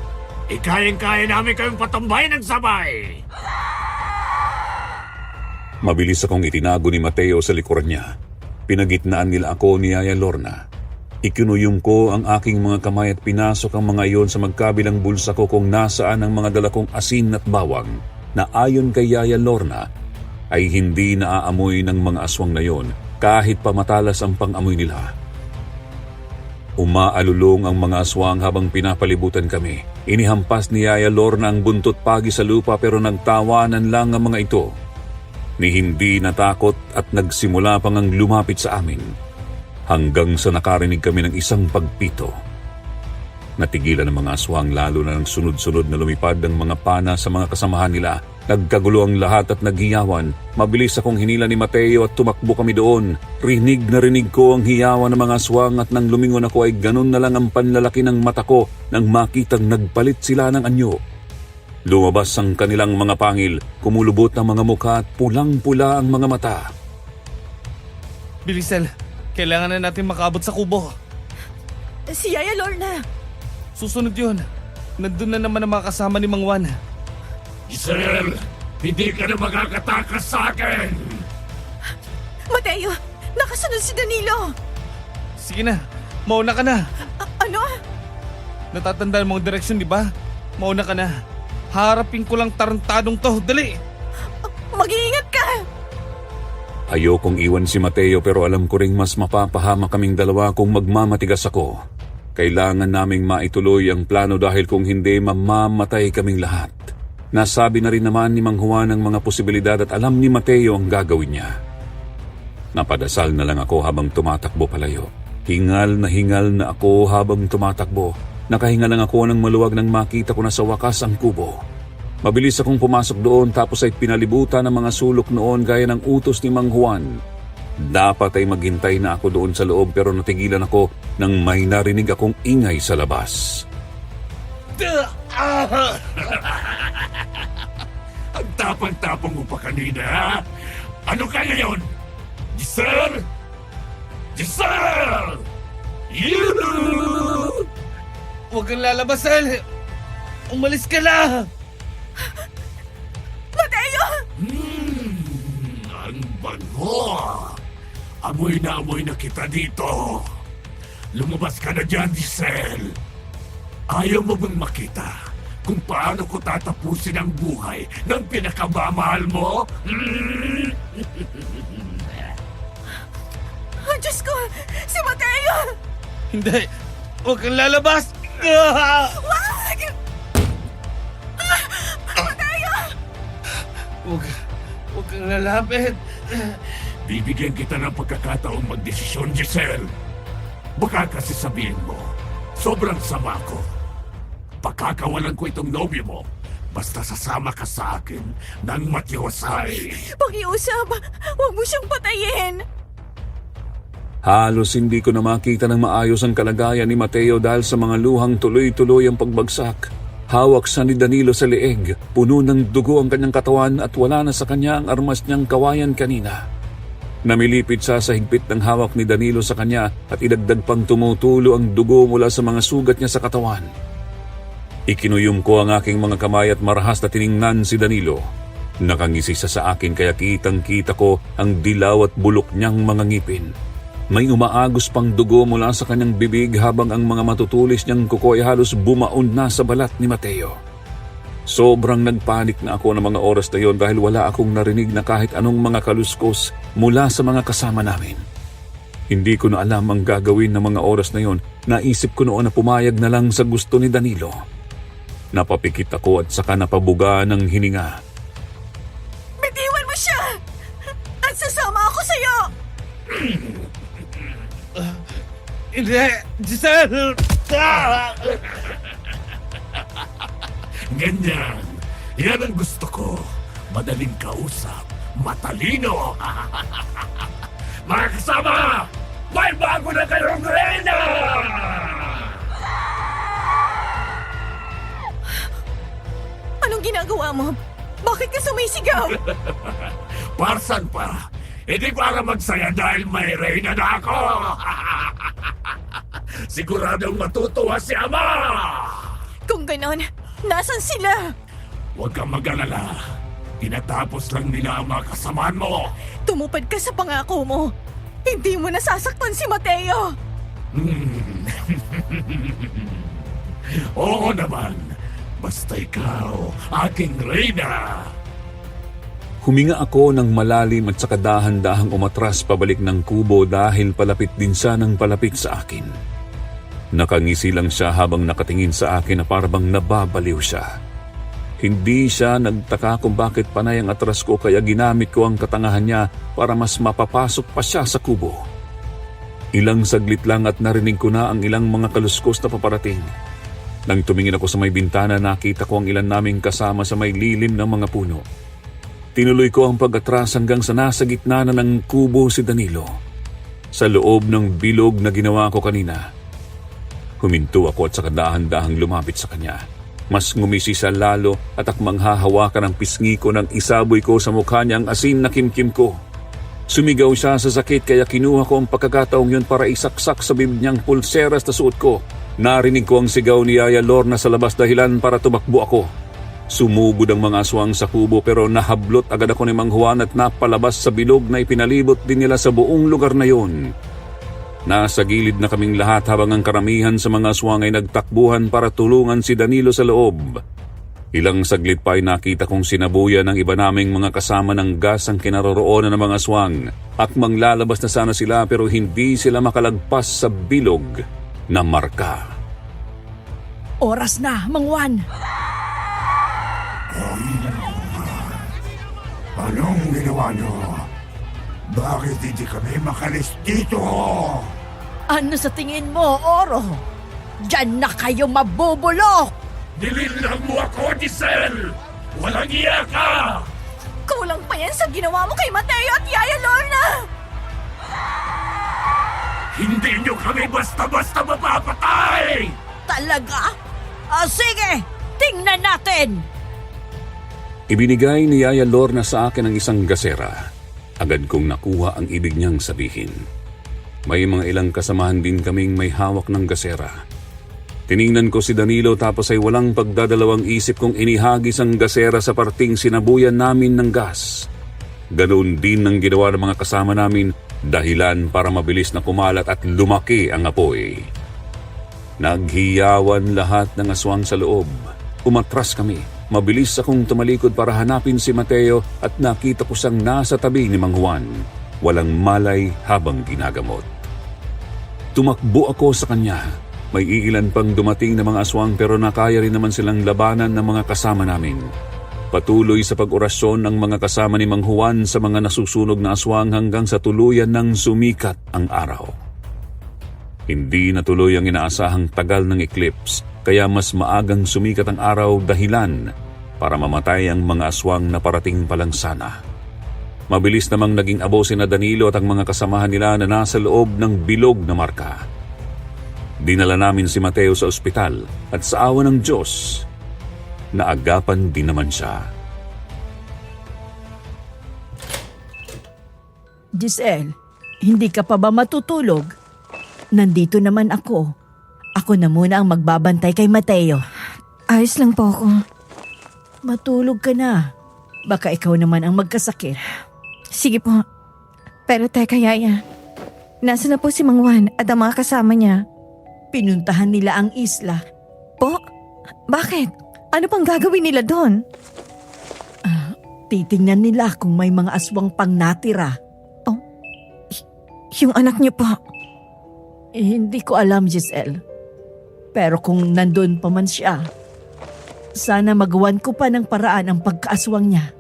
Ikayang-kaya namin kayong patambay ng sabay. Mabilis akong itinago ni Mateo sa likuran niya. Pinagitnaan nila ako ni Yaya Lorna. Ikinuyong ko ang aking mga kamay at pinasok ang mga iyon sa magkabilang bulsa ko kung nasaan ang mga dala kong asin at bawang na ayon kay Yaya Lorna ay hindi naaamoy ng mga aswang na yon kahit pa matalas ang pang-amoy nila. Umaalulong ang mga aswang habang pinapalibutan kami. Inihampas ni Yaya Lorna ang buntot pagi sa lupa pero nagtawanan lang ang mga ito. Ni hindi natakot at nagsimula pang ang lumapit sa amin hanggang sa nakarinig kami ng isang pagpito. Natigilan ang mga aswang lalo na ng sunod-sunod na lumipad ang mga pana sa mga kasamahan nila Nagkagulo ang lahat at naghiyawan. Mabilis akong hinila ni Mateo at tumakbo kami doon. Rinig na rinig ko ang hiyawan ng mga aswang at nang lumingon ako ay ganun na lang ang panlalaki ng mata ko nang makitang nagpalit sila ng anyo. Lumabas ang kanilang mga pangil, kumulubot ang mga mukha at pulang-pula ang mga mata. Bilisel, kailangan na natin makabot sa kubo. Si Yaya Lorna. Susunod yun. Nandun na naman ang mga kasama ni Mang Juan. Giselle, hindi ka na makakatakas sa akin! Mateo, nakasunod si Danilo. Sige na, mauna ka na. Ano? Natatandaan mo ang direksyon, di ba? Mauna ka na. Harapin ko lang tarantadong to. Dali! Mag-iingat ka! Ayokong iwan si Mateo pero alam ko ring mas mapapahama kaming dalawa kung magmamatigas ako. Kailangan naming maituloy ang plano dahil kung hindi mamamatay kaming lahat. Nasabi na rin naman ni Mang Juan ang mga posibilidad at alam ni Mateo ang gagawin niya. Napadasal na lang ako habang tumatakbo palayo. Hingal na ako habang tumatakbo. Nakahinga lang ako ng maluwag nang makita ko na sa wakas ang kubo. Mabilis akong pumasok doon tapos ay pinalibutan ng mga sulok noon gaya ng utos ni Mang Juan. Dapat ay maghintay na ako doon sa loob pero natigilan ako nang may narinig akong ingay sa labas. Ang tapang-tapang mo pa kanina, ha? Ano kaya yun? Giselle! Giselle! Huwag kang lalabas, El! Umalis ka na! Mateo! Ang bango! Amoy na kita dito. Lumabas ka na dyan, Giselle. Ayaw mo bang makita kung paano ko tatapusin ang buhay ng pinakamamahal mo? Oh, Diyos ko! Si Mateo! Hindi! Huwag kang lalabas! Wag! Mateo! Huwag kang lalapit! Bibigyan kita ng pagkakataong magdesisyon, Giselle. Baka kasi sabihin mo, sobrang sama ko. Pakakawalan ko itong nobyo mo. Basta sasama ka sa akin ng matiwasay. Pakiusap! Huwag mo siyang patayin! Halos hindi ko na makita ng maayos ang kalagayan ni Mateo dahil sa mga luhang tuloy-tuloy ang pagbagsak. Hawak siya ni Danilo sa leeg, puno ng dugo ang kanyang katawan at wala na sa kanya ang armas niyang kawayan kanina. Namilipit siya sa higpit ng hawak ni Danilo sa kanya at idagdag pang tumutulo ang dugo mula sa mga sugat niya sa katawan. Ikinuyom ko ang aking mga kamay at marahas na tiningnan si Danilo. Nakangisi siya sa akin kaya kitang-kita ko ang dilaw at bulok niyang mga ngipin. May umaagos pang dugo mula sa kanyang bibig habang ang mga matutulis niyang kuko ay halos bumaon na sa balat ni Mateo. Sobrang nagpanik na ako ng mga oras na yon dahil wala akong narinig na kahit anong mga kaluskos mula sa mga kasama namin. Hindi ko na alam ang gagawin ng mga oras na yon. Naisip ko noon na pumayag na lang sa gusto ni Danilo. Napapikit ako at saka napabuga ng hininga. Bitiwan mo siya! At sasama ako sa'yo! Hindi! Giselle! Ganyan. Yan ang gusto ko. Madaling kausap. Matalino. Mga kasama! May bago na kayong reyna! Anong ginagawa mo? Bakit ka sumisigaw? Parsan pa. Hindi para magsaya dahil may reyna na ako. Siguradong matutuwa si Ama. Kung ganon, nasan sila? Huwag kang mag-alala. Tinatapos lang nila ang mga kasamaan mo. Tumupad ka sa pangako mo. Hindi mo nasasaktan si Mateo. Oo naman. Basta ikaw, aking reyna. Huminga ako ng malalim at saka dahan-dahang umatras pabalik ng kubo dahil palapit din siya ng palapit sa akin. Nakangisi lang siya habang nakatingin sa akin na parang nababaliw siya. Hindi siya nagtaka kung bakit panay ang atras ko kaya ginamit ko ang katangahan niya para mas mapapasok pa siya sa kubo. Ilang saglit lang at narinig ko na ang ilang mga kaluskos na paparating. Nang tumingin ako sa may bintana, nakita ko ang ilan naming kasama sa may lilim ng mga puno. Tinuloy ko ang pag-atras hanggang sa nasa gitna na ng kubo si Danilo. Sa loob ng bilog na ginawa ko kanina. Huminto ako at saka dahan-dahang lumapit sa kanya. Mas ngumisi siya lalo at akmang hahawakan ang pisngi ko nang isaboy ko sa mukha niya ang asin na kimkim ko. Sumigaw siya sa sakit kaya kinuha ko ang pagkakataong yun para isaksak sa bibig niyang pulseras na suot ko. Narinig ko ang sigaw ni Yaya Lorna sa labas dahilan para tumakbo ako. Sumugod ang mga aswang sa kubo pero nahablot agad ako ni Mang Juan at napalabas sa bilog na ipinalibot din nila sa buong lugar na yon. Nasa gilid na kaming lahat habang ang karamihan sa mga aswang ay nagtakbuhan para tulungan si Danilo sa loob. Ilang saglit pa ay nakita kong sinabuyan ng iba naming mga kasama ng gas ang kinaroroonan ng mga aswang. Akmang lalabas na sana sila pero hindi sila makalagpas sa bilog na marka. Oras na, Mang Juan. Anong ginawa niyo? Bakit hindi kami makalis dito? Ano sa tingin mo, Oro? Diyan na kayo mabubulok! Nilinlang mo ako, Giselle! Walang iya ka! Kulang pa yan sa ginawa mo kay Mateo at Yaya Lorna! Hindi niyo kami basta-basta mapapatay! Talaga? Sige! Tingnan natin! Ibinigay ni Yaya Lorna sa akin ang isang gasera. Agad kong nakuha ang ibig niyang sabihin. May mga ilang kasamahan din kaming may hawak ng gasera. Tiningnan ko si Danilo tapos ay walang pagdadalawang isip kong inihagis ang gasera sa parting sinabuyan namin ng gas. Ganoon din ang ginawa ng mga kasama namin, dahilan para mabilis na kumalat at lumaki ang apoy. Naghiyawan lahat ng aswang sa loob. Umatras kami. Mabilis akong tumalikod para hanapin si Mateo at nakita ko siyang nasa tabi ni Mang Juan. Walang malay habang ginagamot. Tumakbo ako sa kanya. May iilan pang dumating na mga aswang pero nakaya rin naman silang labanan ng mga kasama namin. Patuloy sa pag-orasyon ang mga kasama ni Mang Juan sa mga nasusunog na aswang hanggang sa tuluyan ng sumikat ang araw. Hindi natuloy ang inaasahang tagal ng eclipse, kaya mas maagang sumikat ang araw dahilan para mamatay ang mga aswang na parating palang sana. Mabilis namang naging abo sina Danilo at ang mga kasamahan nila na nasa loob ng bilog na marka. Dinala namin si Mateo sa ospital at sa awa ng Diyos, naagapan din naman siya. Giselle, hindi ka pa ba matutulog? Nandito naman ako. Ako na muna ang magbabantay kay Mateo. Ayos lang po ako. Matulog ka na. Baka ikaw naman ang magkasakit. Sige po. Pero teka, Yaya. Nasa na po si Mang Juan at ang mga kasama niya? Pinuntahan nila ang isla. Po? Bakit? Ano pang gagawin nila doon? Titingnan nila kung may mga aswang pang natira. Yung anak niyo po. Hindi ko alam, Giselle. Pero kung nandun pa man siya, sana magawan ko pa ng paraan ang pagkaaswang niya.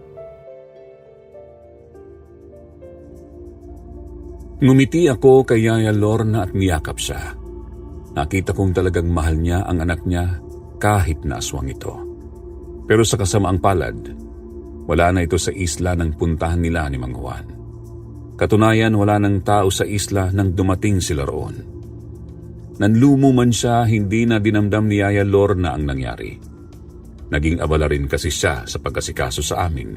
Ngumiti ako kay Yaya Lorna at niyakap siya. Nakita kong talagang mahal niya ang anak niya kahit na aswang ito. Pero sa kasamaang palad, wala na ito sa isla nang puntahan nila ni Mang Juan. Katunayan, wala ng tao sa isla nang dumating sila roon. Nanlumo man siya, hindi na dinamdam ni Yaya Lorna ang nangyari. Naging abala rin kasi siya sa pagkasikaso sa amin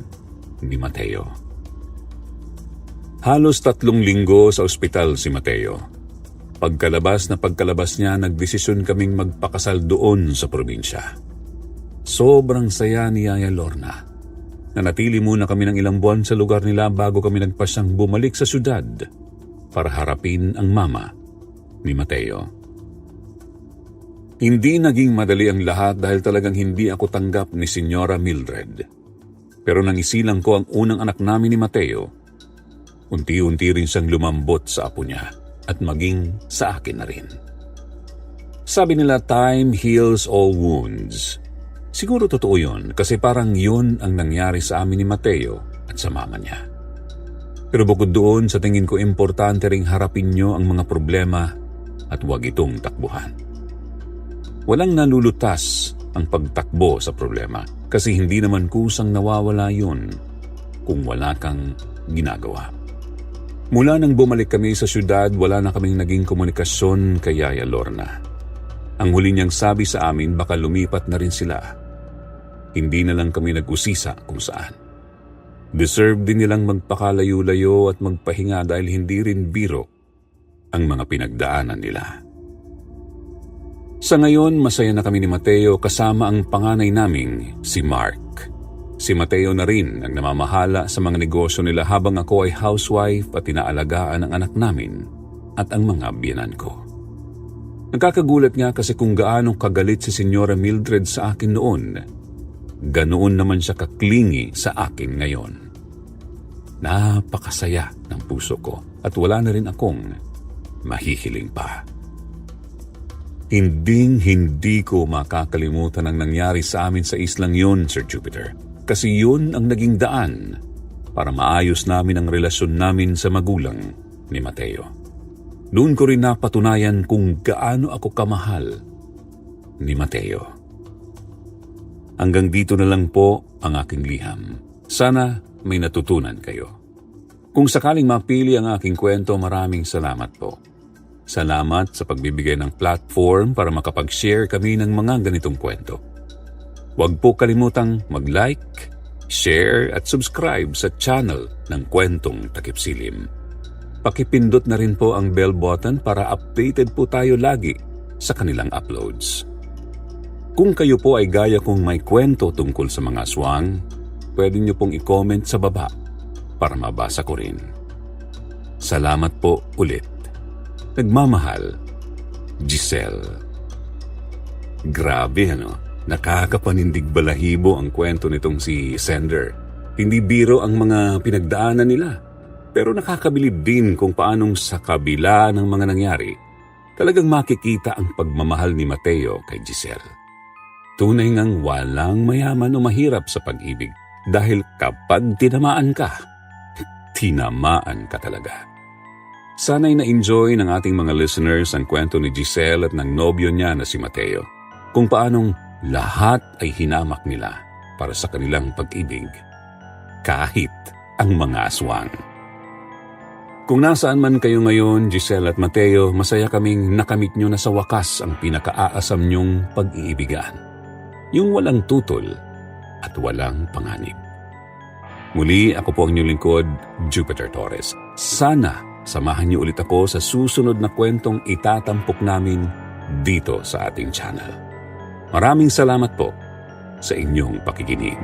ni Mateo. Halos 3 linggo sa ospital si Mateo. Pagkalabas niya, nagdesisyon kaming magpakasal doon sa probinsya. Sobrang saya ni Yaya Lorna. Nanatili muna kami ng ilang buwan sa lugar nila bago kami nagpasyang bumalik sa syudad para harapin ang mama ni Mateo. Hindi naging madali ang lahat dahil talagang hindi ako tanggap ni Senyora Mildred. Pero nang isilang ko ang unang anak namin ni Mateo, unti-unti rin siyang lumambot sa apo niya at maging sa akin na rin. Sabi nila, time heals all wounds. Siguro totoo yun kasi parang yun ang nangyari sa amin ni Mateo at sa mama niya. Pero bukod doon, sa tingin ko importante ring harapin niyo ang mga problema at huwag itong takbuhan. Walang nalulutas ang pagtakbo sa problema kasi hindi naman kusang nawawala yun kung wala kang ginagawa. Mula nang bumalik kami sa syudad, wala na kaming naging komunikasyon kay Yaya Lorna. Ang huli niyang sabi sa amin baka lumipat na rin sila. Hindi na lang kami nag-usisa kung saan. Deserve din nilang magpakalayo-layo at magpahinga dahil hindi rin biro ang mga pinagdaanan nila. Sa ngayon, masaya na kami ni Mateo kasama ang panganay naming si Mark. Si Mateo na rin ang namamahala sa mga negosyo nila habang ako ay housewife at inaalagaan ang anak namin at ang mga biyenan ko. Nakakagulat nga kasi kung gaano kagalit si Senyora Mildred sa akin noon, ganoon naman siya kaklingi sa akin ngayon. Napakasaya ng puso ko at wala na rin akong mahihiling pa. Hindi ko makakalimutan ang nangyari sa amin sa islang yun, Sir Jupiter. Kasi yun ang naging daan para maayos namin ang relasyon namin sa magulang ni Mateo. Doon ko rin napatunayan kung gaano ako kamahal ni Mateo. Hanggang dito na lang po ang aking liham. Sana may natutunan kayo. Kung sakaling mapili ang aking kwento, maraming salamat po. Salamat sa pagbibigay ng platform para makapag-share kami ng mga ganitong kwento. Huwag po kalimutang mag-like, share at subscribe sa channel ng Kwentong Takip Silim. Pakipindot na rin po ang bell button para updated po tayo lagi sa kanilang uploads. Kung kayo po ay gaya kong may kwento tungkol sa mga aswang, pwede niyo pong i-comment sa baba para mabasa ko rin. Salamat po ulit. Nagmamahal, Giselle. Grabe ano? Nakakapanindig balahibo ang kwento nitong si Sender. Hindi biro ang mga pinagdaanan nila. Pero nakakabilib din kung paanong sa kabila ng mga nangyari, talagang makikita ang pagmamahal ni Mateo kay Giselle. Tunay ngang walang mayaman o mahirap sa pag-ibig dahil kapag tinamaan ka, tinamaan ka talaga. Sana'y na-enjoy ng ating mga listeners ang kwento ni Giselle at ng nobyo niya na si Mateo. Kung paanong lahat ay hinamak nila para sa kanilang pag-ibig, kahit ang mga aswang. Kung nasaan man kayo ngayon, Giselle at Mateo, masaya kaming nakamit nyo na sa wakas ang pinakaaasam nyong pag-iibigan. Yung walang tutol at walang panganib. Muli, ako po ang inyong lingkod, Jupiter Torres. Sana samahan niyo ulit ako sa susunod na kwentong itatampok namin dito sa ating channel. Maraming salamat po sa inyong pakikinig.